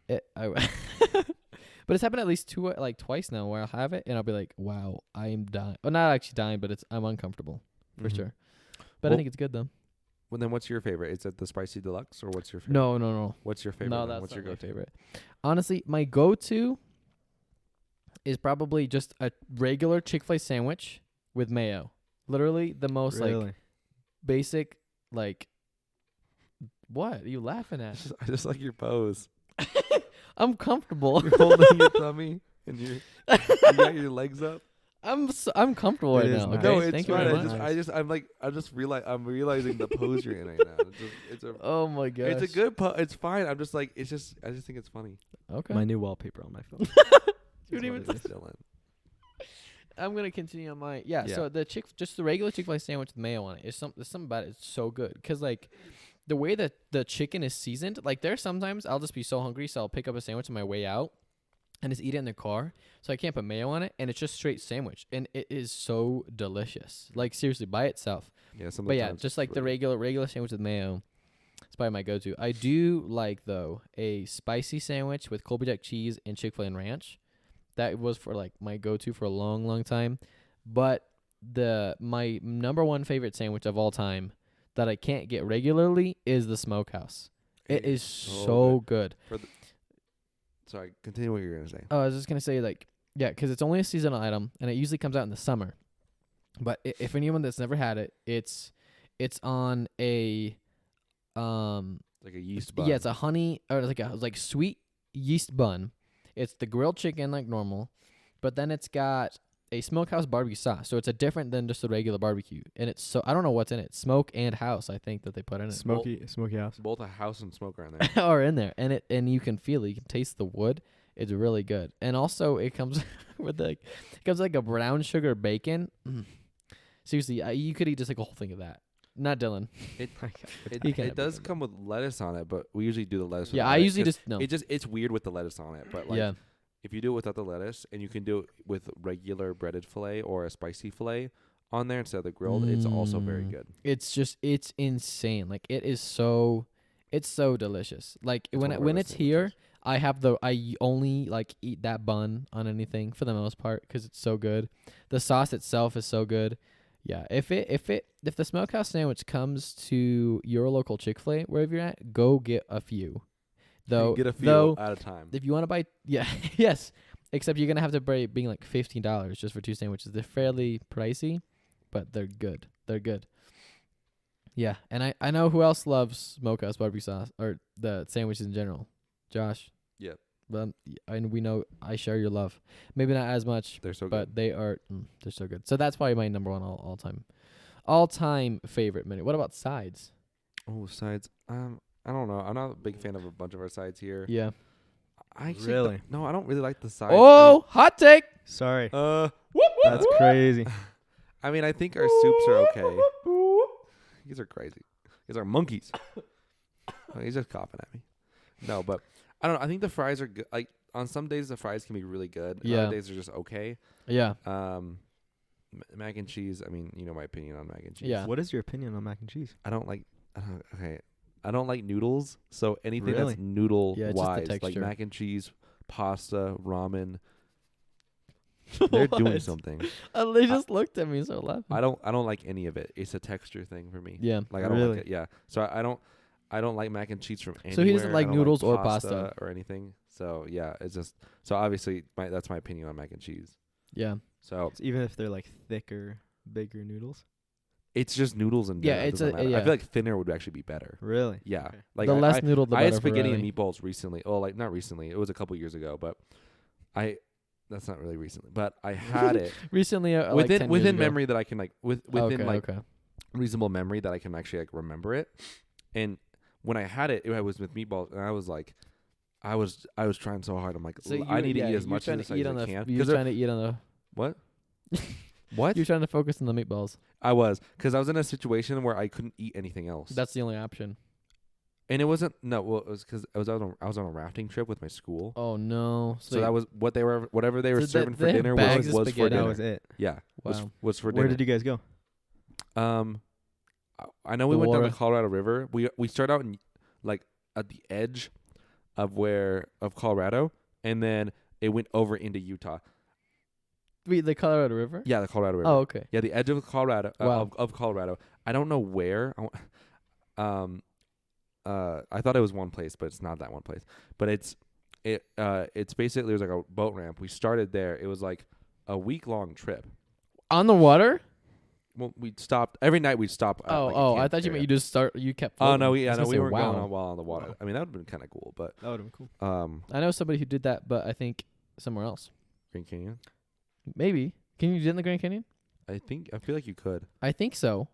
But it's happened at least twice now where I'll have it and I'll be like, wow, I am dying. Well, not actually dying, but I'm uncomfortable for Mhm. sure. But I Well- think it's good though. Well, then what's your favorite? Is it the spicy deluxe or what's your favorite? No. What's your favorite? No, then? that's what's not your my go-to? favorite. Honestly, my go-to is probably just a regular Chick-fil-A sandwich with mayo. Literally the most Really? like basic like. What are you laughing at? I just like your pose. I'm comfortable. You're holding your tummy and you got your legs up. I'm comfortable It right is now. nice. Okay? No, it's Thank you fine. very much. I'm realizing the pose you're in right now. It's a Oh my gosh. it's a good it's fine. I'm just like I just think it's funny. Okay. My new wallpaper on my phone. You didn't even It's Dillon. I'm gonna continue on my Yeah. So just the regular Chick-fil-A sandwich with mayo on it is there's something about it. It's so good because like the way that the chicken is seasoned. Like there's sometimes I'll just be so hungry, so I'll pick up a sandwich on my way out and just eat it in the car. So I can't put mayo on it, and it's just straight sandwich, and it is so delicious. Like seriously, by itself. Yeah, But yeah, just like the regular sandwich with mayo. It's probably my go-to. I do like though a spicy sandwich with Colby Jack cheese and Chick-fil-A and ranch. That was for like my go-to for a long, long time. But my number one favorite sandwich of all time that I can't get regularly is the Smokehouse. It is so good. Sorry, continue what you're gonna say. Oh, I was just gonna say like yeah, 'cause it's only a seasonal item and it usually comes out in the summer. But if anyone that's never had it, it's on a Like a yeast bun. yeah, it's a honey or it's like sweet yeast bun. It's the grilled chicken like normal, but then it's got a smokehouse barbecue sauce. So it's a different than just a regular barbecue. And it's so I don't know what's in it. Smoke and house, I think that they put in it. Smoky house. both a house and smoker in there. Are in there. And you can feel it. You can taste the wood. It's really good. And also it comes with like a brown sugar bacon. Seriously, you could eat just like a whole thing of that. Not Dillon. It He can't it does come with lettuce on it, but we usually do the lettuce. Yeah, without I it usually 'cause just no. it's weird with the lettuce on it, but like Yeah. if you do it without the lettuce and you can do it with regular breaded fillet or a spicy fillet on there instead of the grilled, it's also very good. It's insane. Like it's so delicious. Like It's one of our when best it's here, sandwiches. I only like eat that bun on anything for the most part 'cause it's so good. The sauce itself is so good. Yeah, if the smokehouse sandwich comes to your local Chick-fil-A wherever you're at, go get a few. Though Get a few at a time. if you want to buy yes, except you're gonna have to being like $15 just for 2 sandwiches. They're fairly pricey, but they're good. They're good. Yeah, and I know who else loves smokehouse barbecue sauce or the sandwiches in general. Josh. Yep. But and we know I share your love. Maybe not as much, They're so but good. they are they're so good. So that's probably my number one all time favorite menu. What about sides? Oh, sides. I don't know. I'm not a big fan of a bunch of our sides here. Yeah. I actually Really? no, I don't really like the sides. Oh, hot take. Sorry. Whoop, That's crazy. I mean, I think our soups are okay. These are crazy. These are monkeys. Oh, he's just coughing at me. No, but I don't know. I think the fries are good. Like on some days, the fries can be really good. Yeah. Other days are just okay. Yeah. Mac and cheese. I mean, you know my opinion on mac and cheese. Yeah. What is your opinion on mac and cheese? I don't like. Okay. I don't like noodles. So anything Really? that's noodle Yeah, it's just the wise, like texture. mac and cheese, pasta, ramen, they're doing What? something. They just looked at me so laughing. I don't like any of it. It's a texture thing for me. Yeah. Like I don't Really? like it. Yeah. So I don't like mac and cheese from anywhere. So he doesn't like I don't noodles or pasta pasta. or anything. So yeah, it's just so obviously that's my opinion on mac and cheese. Yeah. So So even if they're like thicker, bigger noodles. it's just noodles and Yeah, dinner. It it's doesn't a- matter. yeah. I feel like thinner would actually be better. Really? Yeah. Okay. Like The I less noodle, the I had better for spaghetti and Ryley. meatballs recently. Oh, like not recently. It was a couple years ago, but that's not really recently. But I had it Recently, like 10 within years ago. memory that I can like within okay, like okay. reasonable memory that I can actually like remember it. And when I had it, it was with meatballs, and I was like, I was trying so hard. I'm like, So I you- need to yeah, eat as you're much trying of to this eat as on I the can. You're 'Cause trying to eat on the. what? What? You're trying to focus on the meatballs. I was, because I was in a situation where I couldn't eat anything else. That's the only option. And it wasn't it was because I was on a rafting trip with my school. Oh no! So that was whatever they were So serving for they have dinner bags was of for spaghetti. dinner. That was it. Yeah, Wow. was for Where dinner. did you guys go? I know we The went down water. the Colorado River. We started out in like at the edge of Colorado, and then it went over into Utah. Wait, the Colorado River? Yeah, the Colorado River. Oh, okay. Yeah, the edge of Colorado. Wow. Of Colorado. I don't know where. I thought it was one place, but it's not that one place. But it's basically there's like a boat ramp. We started there. It was like a week-long trip. On the water? Well, we stopped every night. We'd stop. At, like, a I camp thought you meant area. you just you kept. Oh Floating. no, I we was gonna we say, weren't wow. going on while on the water. I mean, that would have been kind of cool, but That would have been cool. I know somebody who did that, but I think somewhere else. Grand Canyon. Maybe. Can you do it in the Grand Canyon? I feel like you could, I think so.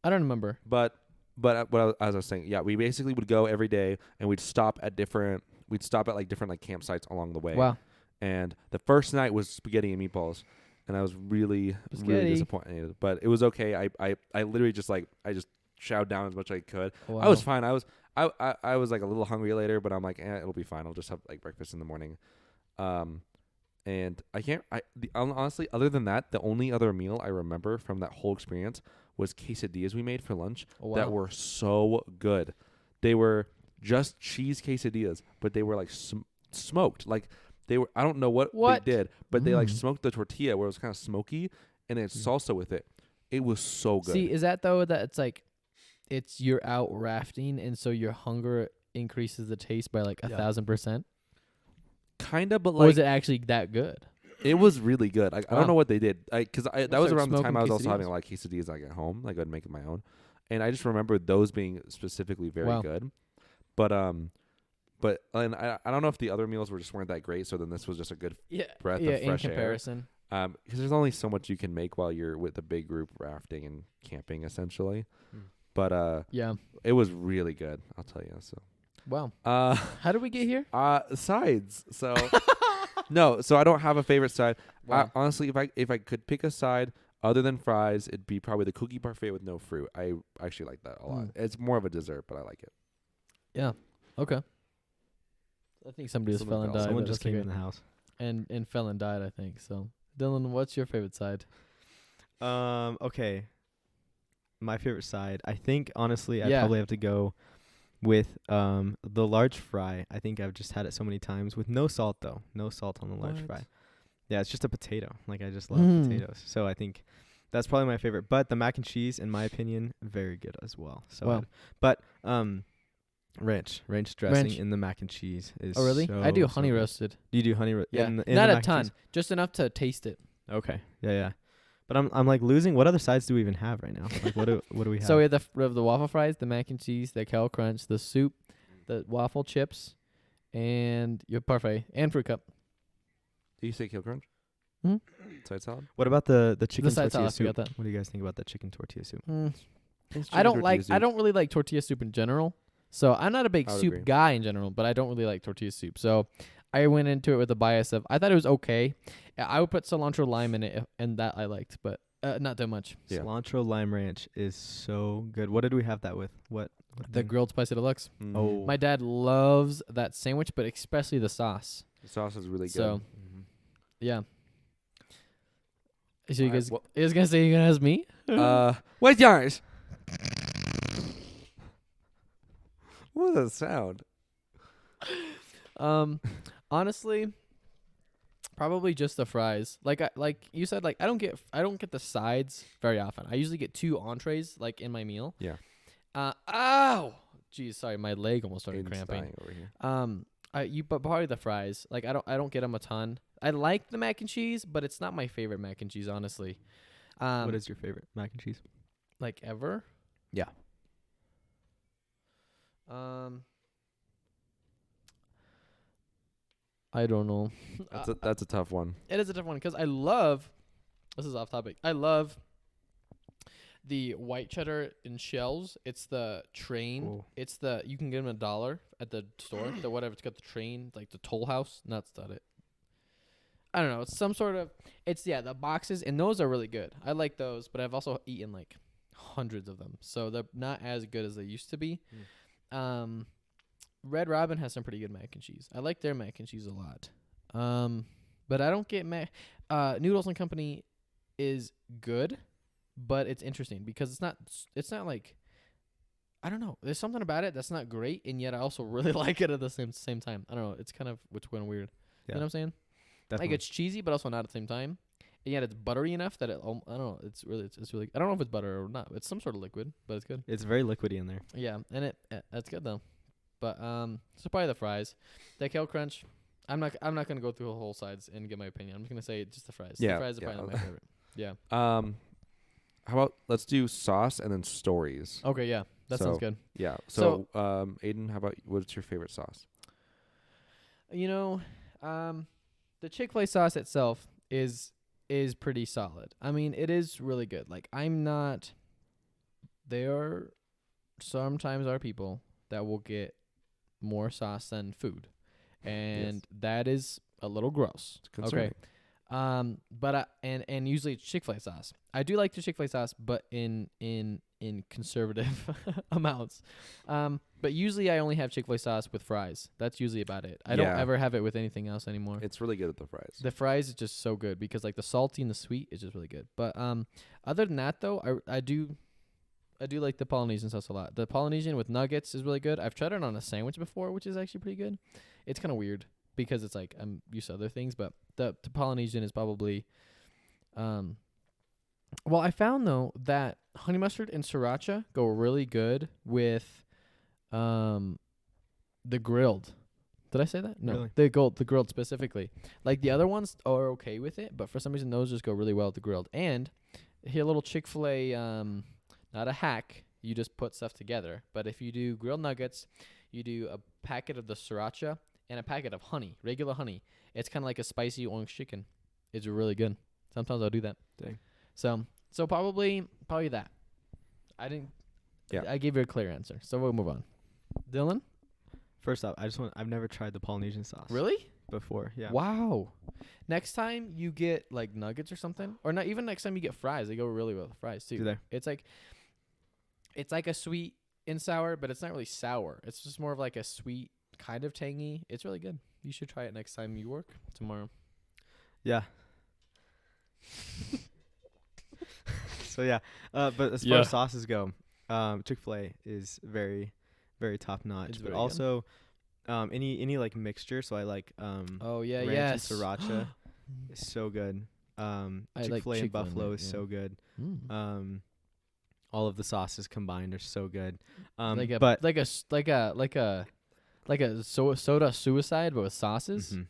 I don't remember. but as I was saying, yeah, we basically would go every day, and we'd stop at different like different like campsites along the way. Wow. And the first night was spaghetti and meatballs, and I was really Spaghetti. disappointed. But it was okay. I literally just chowed down as much as I could. Wow. I was fine. I was like a little hungry later, but I'm like, it'll be fine. I'll just have like breakfast in the morning. And honestly, other than that, the only other meal I remember from that whole experience was quesadillas we made for lunch that were so good. They were just cheese quesadillas, but they were like smoked. Like they were, I don't know what they did, but they like smoked the tortilla where it was kind of smoky, and it's salsa with it. It was so good. See, is that though that it's like, it's you're out rafting, and so your hunger increases the taste by like 1,000%? Kind of, but Or was like it actually that good? it was really good. I Wow. don't know what they did, because that was start around the time smoking I was also quesadillas. having like quesadillas like at home. Like I'd make my own, and I just remember those being specifically very Wow. good. But and I don't know if the other meals weren't that great. So then this was just a good Yeah. breath yeah, of fresh in air. comparison. Because there's only so much you can make while you're with a big group rafting and camping, essentially. But Yeah. it was really good. I'll tell you. So Wow. How did we get here? sides. So no, so I don't have a favorite side. Wow. Honestly, if I could pick a side other than fries, it'd be probably the cookie parfait with no fruit. I actually like that a lot. It's more of a dessert, but I like it. Yeah. Okay. I think somebody just Someone fell and fell. died. Someone but just that's came okay. in the house. And fell and died, I think. So, Dillon, what's your favorite side? Okay. My favorite side. I think honestly, I'd Yeah. probably have to go with the large fry. I think I've just had it so many times with no salt though. No salt on the large What? fry. Yeah, it's just a potato. Like I just love Mm. potatoes. So I think that's probably my favorite. But the mac and cheese, in my opinion, very good as well. So Wow. but ranch dressing Ranch. in the mac and cheese is Oh, really? I do honey good. roasted. Do you do honey Yeah. in the Not mac a and ton. cheese? Just enough to taste it. Okay. Yeah. But I'm like losing. What other sides do we even have right now? Like what do we have? So we have the waffle fries, the mac and cheese, the kale crunch, the soup, the waffle chips, and your parfait and fruit cup. Do you say kale crunch? Hmm? Side salad? What about the chicken side tortilla salad, I forgot soup? that. What do you guys think about that chicken tortilla soup? I don't really like tortilla soup in general. So I'm not a big I would soup agree. guy in general, but I don't really like tortilla soup. So I went into it with a bias of I thought it was okay. I would put cilantro lime in it, and that I liked, but Not that much. Yeah. Cilantro lime ranch is so good. What did we have that with? What The thing? grilled spicy deluxe. Mhm. Oh. My dad loves that sandwich, but especially the sauce. The sauce is really good. So Mhm. yeah. So you Alright, guys, well- you guys gonna say you're gonna ask me? What's yours? What does that sound? Honestly, probably just the fries. Like you said, like I don't get the sides very often. I usually get 2 entrees like in my meal. Yeah. Ow! Jeez, sorry, my leg almost started Aiden's cramping. dying over here. But probably the fries. Like I don't get them a ton. I like the mac and cheese, but it's not my favorite mac and cheese, honestly. What is your favorite mac and cheese? like ever? Yeah. I don't know. That's a tough one. It is a tough one because I love. This is off topic. I love the white cheddar in shells. It's the train. Oh. It's the you can get them $1 at the store. The whatever. It's got the train, like the Toll House. No, that's not it. I don't know. It's some sort of. It's the boxes, and those are really good. I like those, but I've also eaten like hundreds of them, so they're not as good as they used to be. Red Robin has some pretty good mac and cheese. I like their mac and cheese a lot. But I don't get Noodles and Company is good, but it's interesting because it's not like I don't know. There's something about it that's not great, and yet I also really like it at the same time. I don't know. It's kind of kind of weird. Yeah. You know what I'm saying? Definitely. Like it's cheesy, but also not at the same time. And yet it's buttery enough that I don't know. It's really. I don't know if it's butter or not. It's some sort of liquid, but it's good. It's very liquidy in there. Yeah, and that's good though. But so probably the fries, the kale crunch. I'm not gonna go through the whole sides and get my opinion. I'm just gonna say just the fries. Yeah, The fries are yeah. probably not my favorite. Yeah. How about let's do sauce and then stories. Okay. Yeah. That sounds So- good. Yeah. So, Aiden, how about what's your favorite sauce? You know, the Chick-fil-A sauce itself is pretty solid. I mean, it is really good. Like I'm not. There sometimes are people that will get more sauce than food, and that is a little gross. It's concerning. Okay. But and usually it's Chick-fil-A sauce. I do like the Chick-fil-A sauce, but in conservative amounts. But usually I only have Chick-fil-A sauce with fries. That's usually about it. I don't Yeah. ever have it with anything else anymore. It's really good at the fries. The fries is just so good because like the salty and the sweet is just really good. But other than that though, I do like the Polynesian sauce a lot. The Polynesian with nuggets is really good. I've tried it on a sandwich before, which is actually pretty good. It's kind of weird because it's like I'm used to other things, but the Polynesian is probably well, I found though that honey mustard and sriracha go really good with the grilled. Did I say that? No. Really? The grilled specifically. Like the other ones are okay with it, but for some reason those just go really well with the grilled. And here a little Chick-fil-A not a hack. You just put stuff together. But if you do grilled nuggets, you do a packet of the sriracha and a packet of honey, regular honey. It's kind of like a spicy orange chicken. It's really good. Sometimes I'll do that. Dang. So probably that. I gave you a clear answer. So we'll move on. Dillon? First off, I've never tried the Polynesian sauce. Really? Before, yeah. Wow. Next time you get like nuggets or something, or not even next time you get fries, they go really well with fries too. Do they? It's like a sweet and sour, but it's not really sour. It's just more of like a sweet, kind of tangy. It's really good. You should try it next time you work tomorrow. Yeah. So yeah, but as far as sauces go, Chick-fil-A is very, very top notch. It's But very good. also, any like mixture. So I like Oh yeah, ranch yes. and sriracha is so good. I like Chick-fil-A and chicken in buffalo it, is yeah. so good. Mm. All of the sauces combined are so good. Like a soda suicide, but with sauces. Mhm.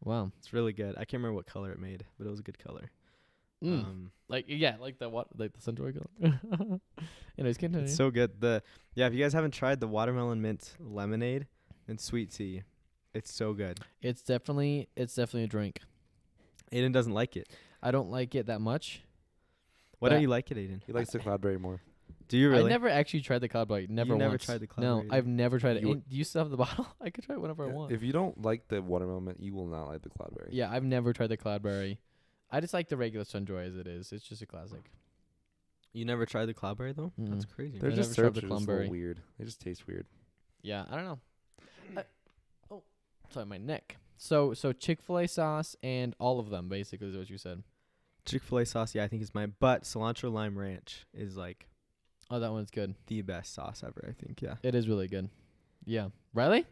Wow. It's really good. I can't remember what color it made, but it was a good color. Like the sunjoy color. Anyways, continue. It's so good. If you guys haven't tried the watermelon mint lemonade and sweet tea, it's so good. It's definitely a drink. Aiden doesn't like it. I don't like it that much. Why But don't you like it, Aiden? He likes the cloudberry more. Do you really? I never actually tried the cloudberry. Never You never once. tried the No, cloudberry I've never tried it. You And do you still have the bottle? I could try it whenever I want. If you don't like the watermelon, you will not like the cloudberry. Yeah, I've never tried the cloudberry. I just like the regular Sunjoy as it is. It's just a classic. You never tried the cloudberry though? That's crazy. They're I just never tried syrups the are just a Clumberry. little weird. They just taste weird. Yeah, I don't know. Sorry, my neck. So Chick-fil-A sauce and all of them basically is what you said. Chick-fil-A sauce, yeah, I think is mine. But cilantro lime ranch is like Oh, that one's good. the best sauce ever, I think. Yeah. It is really good. Yeah. Riley?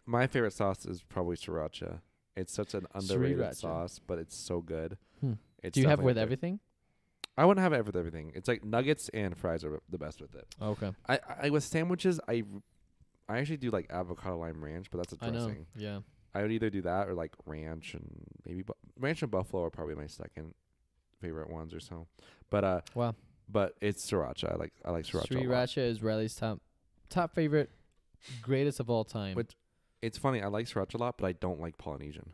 My favorite sauce is probably sriracha. It's such an underrated Sriracha. sauce, but it's so good. It's Do you have it definitely with a pick. everything? I wouldn't have it with everything. It's like nuggets and fries are the best with it. Okay. I with sandwiches, I actually do like avocado lime ranch, but that's a I know. dressing. Yeah. I would either do that or like ranch and maybe ranch and buffalo are probably my second favorite ones or so. But Wow. but it's sriracha. I like sriracha. a lot. Sriracha is Riley's top favorite, greatest of all time. But- It's funny. I like sriracha a lot, but I don't like Polynesian.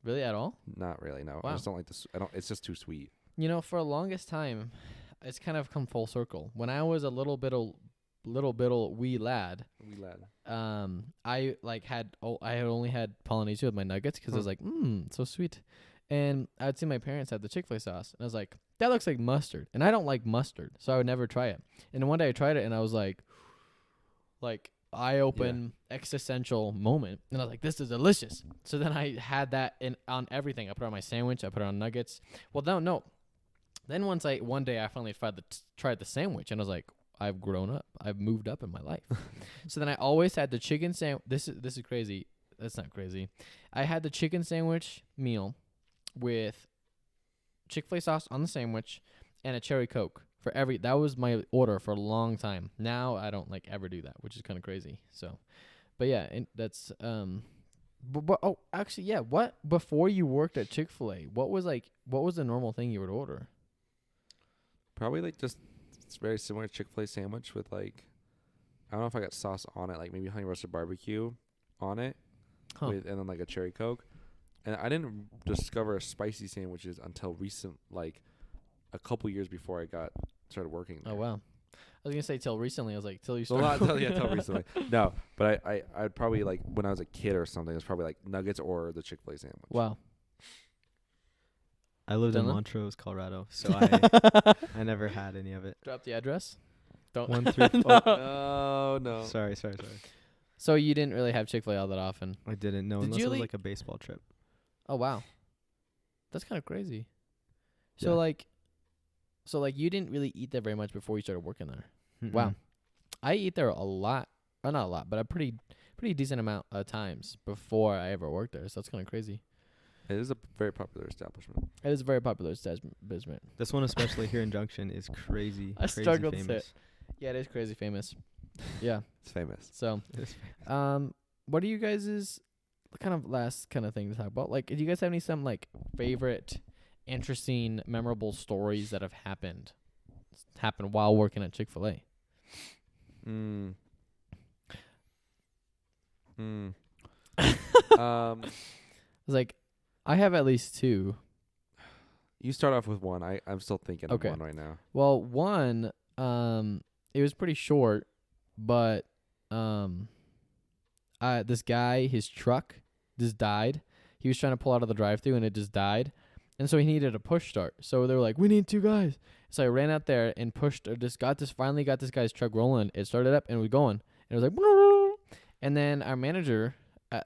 Really, at all? Not really. No, Wow. I just don't like this. I don't. It's just too sweet. You know, for the longest time, it's kind of come full circle. When I was a little bit wee lad, I like I had only had Polynesian with my nuggets because I was like, so sweet. And I'd see my parents have the Chick-fil-A sauce, and I was like, that looks like mustard, and I don't like mustard, so I would never try it. And then one day I tried it, and I was like eye-open existential moment, and I was like, this is delicious. So then I had that on everything. I put it on my sandwich. I put it on nuggets. Well, no. Then one day I finally tried the sandwich, and I was like, I've grown up. I've moved up in my life. So then I always had the chicken sandwich. This is crazy. That's not crazy. I had the chicken sandwich meal with Chick-fil-A sauce on the sandwich and a cherry Coke for every. That was my order for a long time. Now I don't like ever do that, which is kind of crazy. So, but yeah, and that's But actually, yeah. What before you worked at Chick-fil-A? What was the normal thing you would order? Probably like just it's very similar to Chick-fil-A sandwich with like I don't know if I got sauce on it, like maybe honey roasted barbecue on it, with and then like a cherry Coke. And I didn't discover spicy sandwiches until like a couple years before I started working there. Oh wow. I was gonna say till recently. I was like till you Well, started. not till recently. No, but I'd probably like when I was a kid or something. It was probably like nuggets or the Chick-fil-A sandwich. Wow. I lived in Dillon? Montrose, Colorado, so I never had any of it. Drop the address. Don't. 1 through Oh no. Sorry. So you didn't really have Chick-fil-A all that often. I didn't know Did unless you it was really- like a baseball trip. Oh wow. That's kind of crazy. Yeah. So like you didn't really eat there very much before you started working there. Mm-mm. Wow. I eat there a lot. Well, not a lot, but a pretty decent amount of times before I ever worked there. So that's kind of crazy. It is a very popular establishment. It is a very popular establishment. This one, especially here in Junction, is crazy. I crazy struggled to say famous. it. Yeah, it is crazy famous. Yeah. It's famous. So, It is what are you guys' kind of last kind of thing to talk about? Like, do you guys have some like favorite, interesting, memorable stories that have happened while working at Chick-fil-A? Like, I have at least two. You start off with one. I'm still thinking Okay. of one right now. Well, one, it was pretty short, but this guy, his truck just died. He was trying to pull out of the drive-thru and it just died, and so he needed a push start. So they were like, "We need 2 guys." So I ran out there and finally got this guy's truck rolling. It started up and it was going. And it was like, "Brrr." And then our manager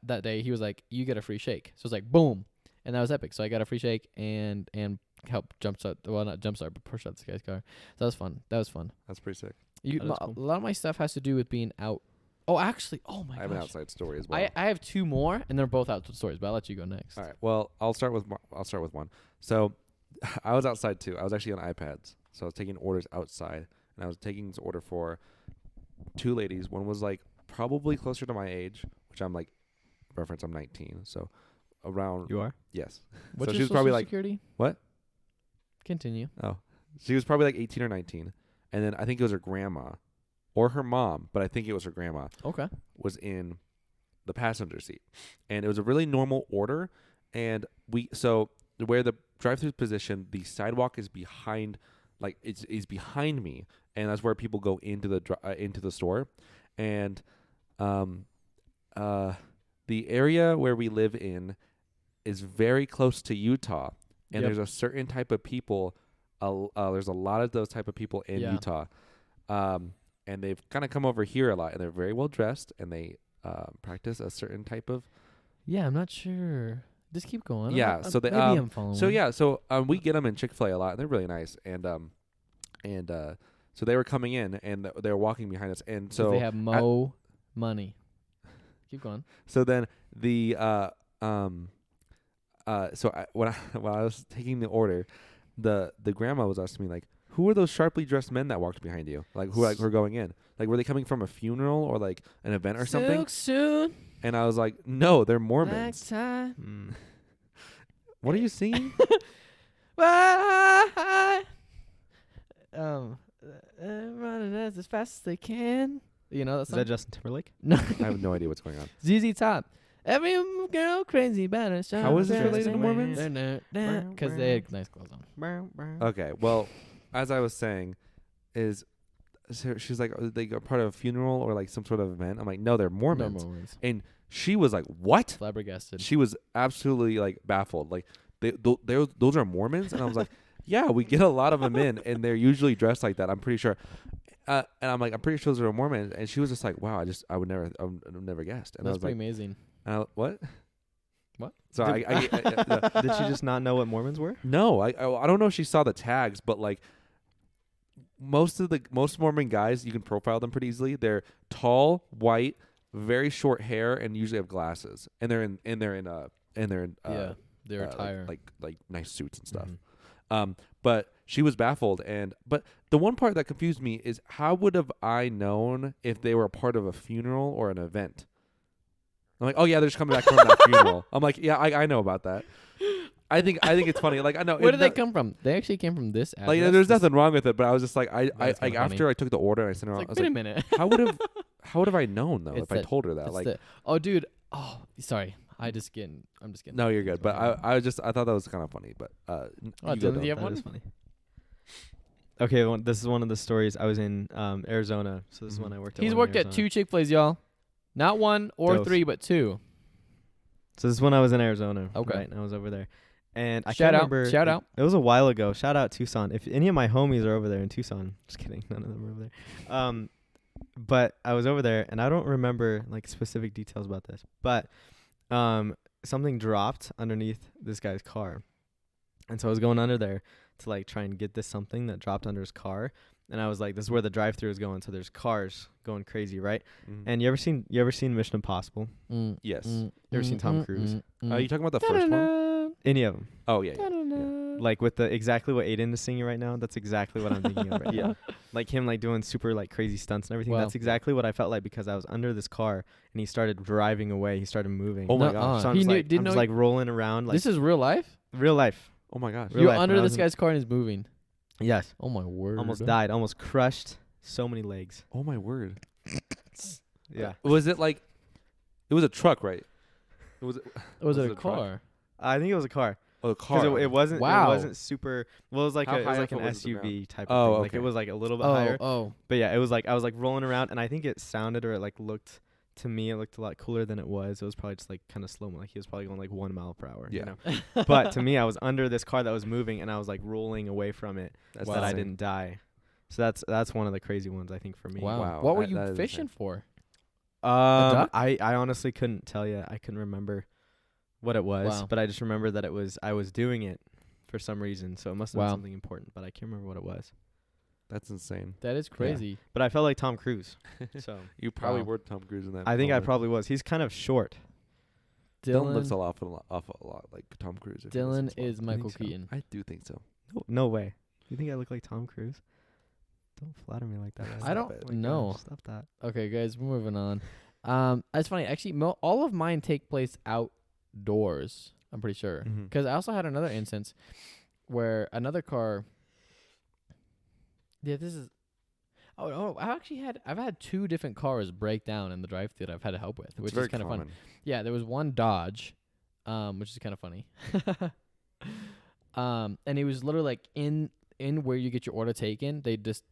that day, he was like, "You get a free shake." So it's like, boom, and that was epic. So I got a free shake and help jumpstart, well, not jumpstart, but push out this guy's car. So that was fun. That's pretty sick. That is A cool. lot of my stuff has to do with being out. Oh, actually, oh my I have an gosh. outside story as well. I have 2 more, and they're both outside stories, but I'll let you go next. All right. Well, I'll start with one. So, I was outside too. I was actually on iPads. So I was taking orders outside, and I was taking this order for 2 ladies. One was like probably closer to my age, which I'm like, reference, I'm 19. So around. You are? Yes. What's So your she was probably social like- security? What? Continue. Oh, she was probably like 18 or 19, and then I think it was her grandma, or her mom, but I think it was her grandma. Okay. Was in the passenger seat, and it was a really normal order. And so where the drive-thru position, the sidewalk is behind, like is behind me, and that's where people go into the store. And the area where we live in is very close to Utah, and Yep. there's a certain type of people. There's a lot of those type of people in Yeah. Utah, and they've kind of come over here a lot, and they're very well dressed, and they practice a certain type of. Yeah, I'm not sure. Just keep going. Yeah, so they, maybe I'm following. So yeah, so we get them in Chick-fil-A a lot, and they're really nice, and so they were coming in, and they were walking behind us, and so they have money. Keep going. So then the when I was taking the order, the grandma was asking me like, who are those sharply dressed men that walked behind you? Like who were going in? Like were they coming from a funeral or like an event or something? Silk soon. And I was like, no, they're Black Mormons. tie. What are you singing? Running as fast as they can. You know that Is song? that Justin Timberlake? No. I have no idea what's going on. ZZ Top. Every girl crazy about it. How is this related to Mormons? Because they had nice clothes on. Okay, well, as I was saying, so she's like, are they part of a funeral or like some sort of event? I'm like, no, they're Mormons. No Mormons. And she was like, what? Flabbergasted. She was absolutely like baffled. Like, those are Mormons? And I was like, yeah, we get a lot of them in, and they're usually dressed like that. I'm pretty sure. And I'm like, I'm pretty sure those are Mormons. And she was just like, wow, I would never guessed. And That's I was pretty like, amazing. what? What? So Did she just not know what Mormons were? No, I don't know if she saw the tags, but like most Mormon guys, you can profile them pretty easily. They're tall, white, very short hair, and usually have glasses. And they're in their attire. like nice suits and stuff. Mm-hmm. But she was baffled, but the one part that confused me is how would have I known if they were a part of a funeral or an event? I'm like, oh yeah, they're just coming back from that funeral. I'm like, yeah, I know about that. I think it's funny. Like I know. Where did they come from? They actually came from this address. Like there's nothing wrong with it, but I was just like, That's like kinda after funny. I took the order and I sent her, It's I like, was wait a like, minute. how would have I known though It's if I told her that? It's Like, oh, dude. Oh, sorry. I'm just getting. no, you're good. But I thought that was kind of funny. But Oh, you go, Dylan, do you Dylan. have That one? is funny. Okay, this is one of the stories. I was in Arizona, so this is when I worked. He's one in worked at Arizona. 2 Chick-fil-A's, y'all. Not 1 or Dose. 3, but 2. So this is when I was in Arizona. Okay. Right, and I was over there, and I Shout can't out, remember. shout out. It was a while ago. Shout out Tucson. If any of my homies are over there in Tucson, just kidding. None of them are over there. But I was over there, and I don't remember like specific details about this, but something dropped underneath this guy's car, and so I was going under there to like try and get this something that dropped under his car. And I was like, this is where the drive-thru is going, so there's cars going crazy, right? Mhm. And you ever seen Mission Impossible? Yes. You ever seen Tom Cruise? Are you talking about the first one? Any of them? Oh yeah. Like with the exactly what Ayden is singing right now, that's exactly what I'm thinking of right now. Like him like doing super like crazy stunts and everything. Wow. That's exactly what I felt like because I was under this car and he started driving away. He started moving. Oh my Nuh-uh. gosh. So I'm He just knew- like, didn't I'm know just like rolling around like This is real life? real life. Oh my gosh. Real You're life, under when I this was in- guy's car and he's moving. Yes. Oh, my word. Almost died. Almost crushed so many legs. Oh my word. Yeah. Was it like? It was a truck, right? Was it Was a it a truck? car? I think it was a car. Oh, a Because car. it wasn't. Wow. It wasn't super. Well, it was like How it was high like up an was the SUV type Oh, of thing. Like okay. it was like a little bit higher. Oh. But yeah, it was like I was like rolling around, and I think it sounded or it like looked to me, it looked a lot cooler than it was. It was probably just like kind of slow, like he was probably going like 1 mile per hour. Yeah. You know? But to me, I was under this car that was moving, and I was like rolling away from it, That's that I insane. didn't die. So that's one of the crazy ones I think for me. Wow. Wow, What were that you is fishing insane. for? Um, duck? I honestly couldn't tell you. I couldn't remember what it was, Wow. but I just remember that I was doing it for some reason. So it must have Wow. been something important, but I can't remember what it was. That's insane. That is crazy. But I felt like Tom Cruise. So You probably Wow. were Tom Cruise in that. I think I moment. probably was. He's kind of short. Dylan looks Dylan, a lot like Tom Cruise. if he was Dylan this small. is Michael so. Keaton. I do think so. No way. You think I look like Tom Cruise? Don't flatter me like that. I Riley. don't it. Oh my know. gosh, stop that. Okay, guys, we're moving on. That's funny. Actually, all of mine take place outdoors. I'm pretty sure. Mhm. Because I also had another instance where another car. Yeah, this is. Oh, I've had 2 different cars break down in the drive-thru that I've had to help with, It's which very is kind of fun. common. Yeah, there was one Dodge, which is kind of funny. And he was literally like in where you get your order taken, they just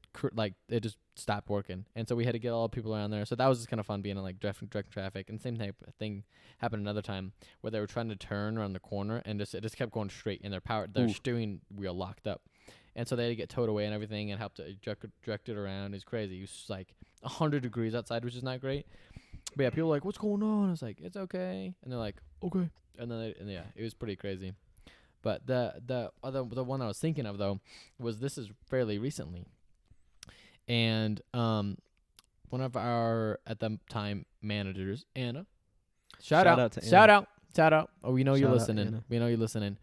it just stopped working, and so we had to get all the people around there. So that was just kind of fun being in like direct traffic. And same type of thing happened another time where they were trying to turn around the corner, and it just kept going straight, and their steering wheel locked up, and so they had to get towed away and everything, and help to direct it around. It's crazy. It was like 100 degrees outside, which is not great. But yeah, people were like, "What's going on?" I was like, "It's okay," and they're like, "Okay," and then yeah, it was pretty crazy. But the one I was thinking of though was this is fairly recently, and one of our at the time managers, Anna, shout out to Anna. Oh, we know you're listening. Anna. We know you're listening.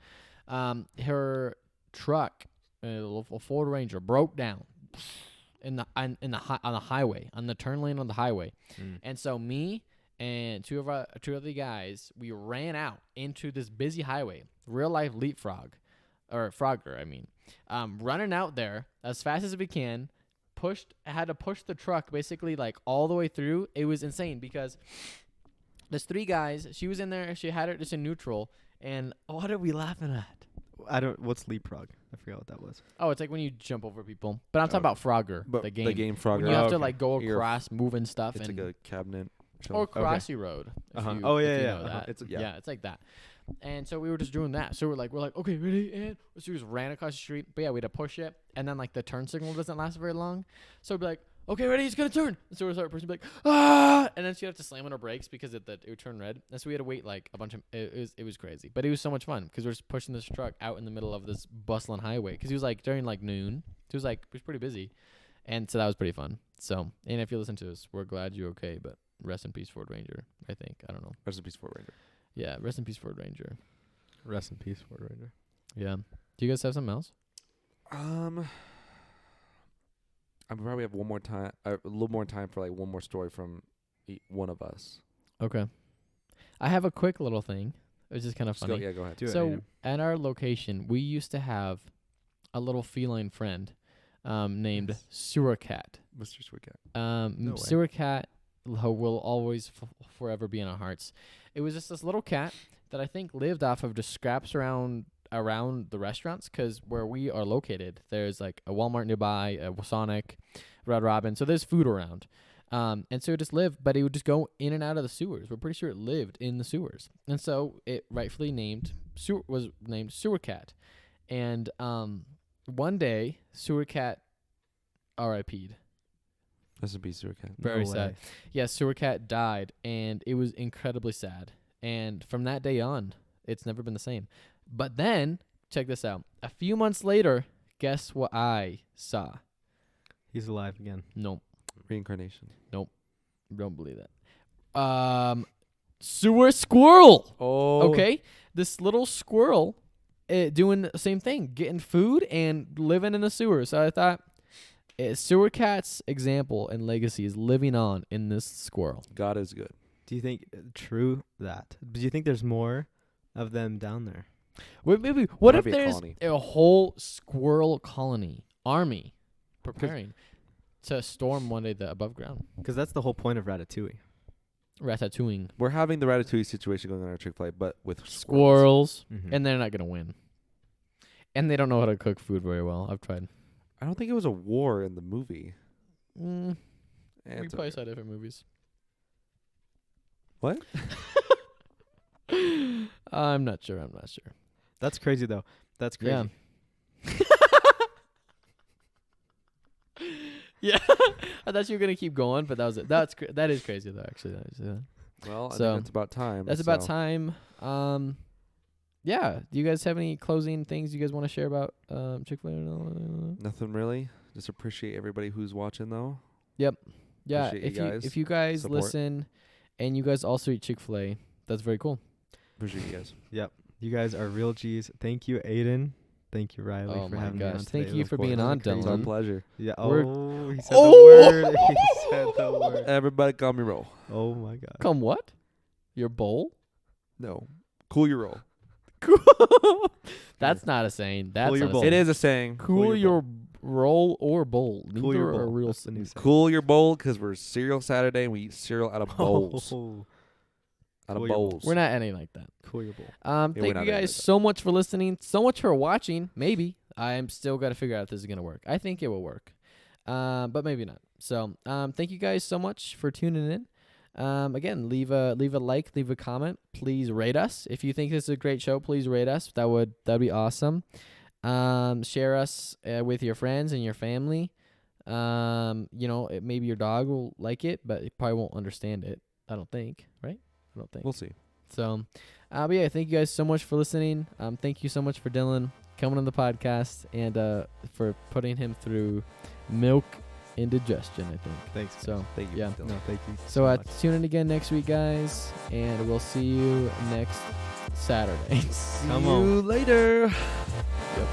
Her truck, a Ford Ranger, broke down on the highway, on the turn lane on the highway, and so me and two other guys, we ran out into this busy highway, real life leapfrog, or Frogger, I mean, running out there as fast as we can. Had to push the truck basically like all the way through. It was insane because there's 3 guys. She was in there. She had it just in neutral. And what are we laughing at? What's leapfrog? I forgot what that was. Oh, it's like when you jump over people. But I'm talking about Frogger, But the game. The game Frogger. When you have to like go You're across moving stuff. It's and like a cabinet. or Crossy Road. Uh-huh. If you Oh, yeah, if you yeah, know uh-huh. that. It's It's like that. And so we were just doing that. So we're like, okay, ready, and so we just ran across the street. But yeah, we had to push it, and then like the turn signal doesn't last very long. So we'd be like, okay, ready, it's gonna turn. And so we start pushing, be like, ah, and then she had to slam on her brakes because it would turn red. And so we had to wait like a bunch of. It was crazy, but it was so much fun because we're just pushing this truck out in the middle of this bustling highway because it was like during like noon. So it was pretty busy, and so that was pretty fun. So, and if you listen to us, we're glad you're okay, but rest in peace, Ford Ranger. I think I don't know. Rest in peace, Ford Ranger. Yeah, rest in peace, Ford Ranger. Rest in peace, Ford Ranger. Yeah. Do you guys have something else? I probably have one more time, a little more time for like one more story from one of us. Okay. I have a quick little thing. It's just kind of funny. Go ahead. So at our location, we used to have a little feline friend named Sewer Cat. Mr. Swicket. No way. Sewer Cat will always forever be in our hearts. It was just this little cat that I think lived off of just scraps around the restaurants, because where we are located, there's like a Walmart nearby, a Sonic, Red Robin, so there's food around. And so it just lived, but it would just go in and out of the sewers. We're pretty sure it lived in the sewers. And so it rightfully was named Sewer Cat. And one day, Sewer Cat RIP'd. Rest in peace, Sewer Cat. Very No sad. way. Yeah, Sewer Cat died, and it was incredibly sad. And from that day on, it's never been the same. But then, check this out. A few months later, guess what I saw? He's alive again. Nope. Reincarnation. Don't believe that. Sewer squirrel. Oh. Okay? This little squirrel doing the same thing, getting food and living in the sewer. So I thought, Sewer Cat's example and legacy is living on in this squirrel. God is good. Do you think true that? Do you think there's more of them down there? Maybe, what Might if be a there's colony. a whole squirrel colony, army, preparing to storm one day the above ground? Because that's the whole point of Ratatouille. Ratatouille. We're having the Ratatouille situation going on at Chick-fil-A, but with Squirrels. Mm-hmm. And they're not going to win. And they don't know how to cook food very well. I've tried. I don't think it was a war in the movie. We It's probably okay. saw different movies. What? I'm not sure. That's crazy, though. That's crazy. Yeah. Yeah. I thought you were going to keep going, but that was it. That is crazy, though, actually. Well, I So, think it's about time. That's about time. Yeah. Do you guys have any closing things you guys want to share about Chick-fil-A? Nothing really. Just appreciate everybody who's watching, though. Yeah. Appreciate you guys. If you guys Support. listen and you guys also eat Chick-fil-A, that's very cool. Appreciate you guys. Yep. You guys are real G's. Thank you, Ayden. Thank you, Ryley, Oh for my having me on gosh. today. Thank you Of for course. being on, Crazy. It's our Dillon. pleasure. Yeah. We're- Oh, he said Oh! the word. He said the word. Everybody call me roll. Oh my God. Come what? Your bowl? No. Cool your roll. That's not a saying. That's your not a bowl. saying. It is a saying. Cool your roll or bowl. Cool Neither your are bowl. real. That's the new saying. Cool your bowl, because we're cereal Saturday and we eat cereal out of bowls. Oh. Out of Cool your bowl. bowls. We're not ending like that. Cool your bowl. we're Thank not you ending guys like that. so much for listening. So much for watching. Maybe. I'm still got to figure out if this is going to work. I think it will work, but maybe not. So thank you guys so much for tuning in. Again, leave a like, leave a comment. Please rate us. If you think this is a great show, please rate us. That'd be awesome. Share us with your friends and your family. Maybe your dog will like it, but it probably won't understand it. I don't think, right? I don't think. We'll see. So, but yeah, thank you guys so much for listening. Thank you so much for Dillon coming on the podcast and for putting him through milk indigestion, I think. Thanks. So, Thank you. yeah. Dylan. No, thank you. So much. tune in again next week, guys, and we'll see you next Saturday. See Come you on. later. Yep.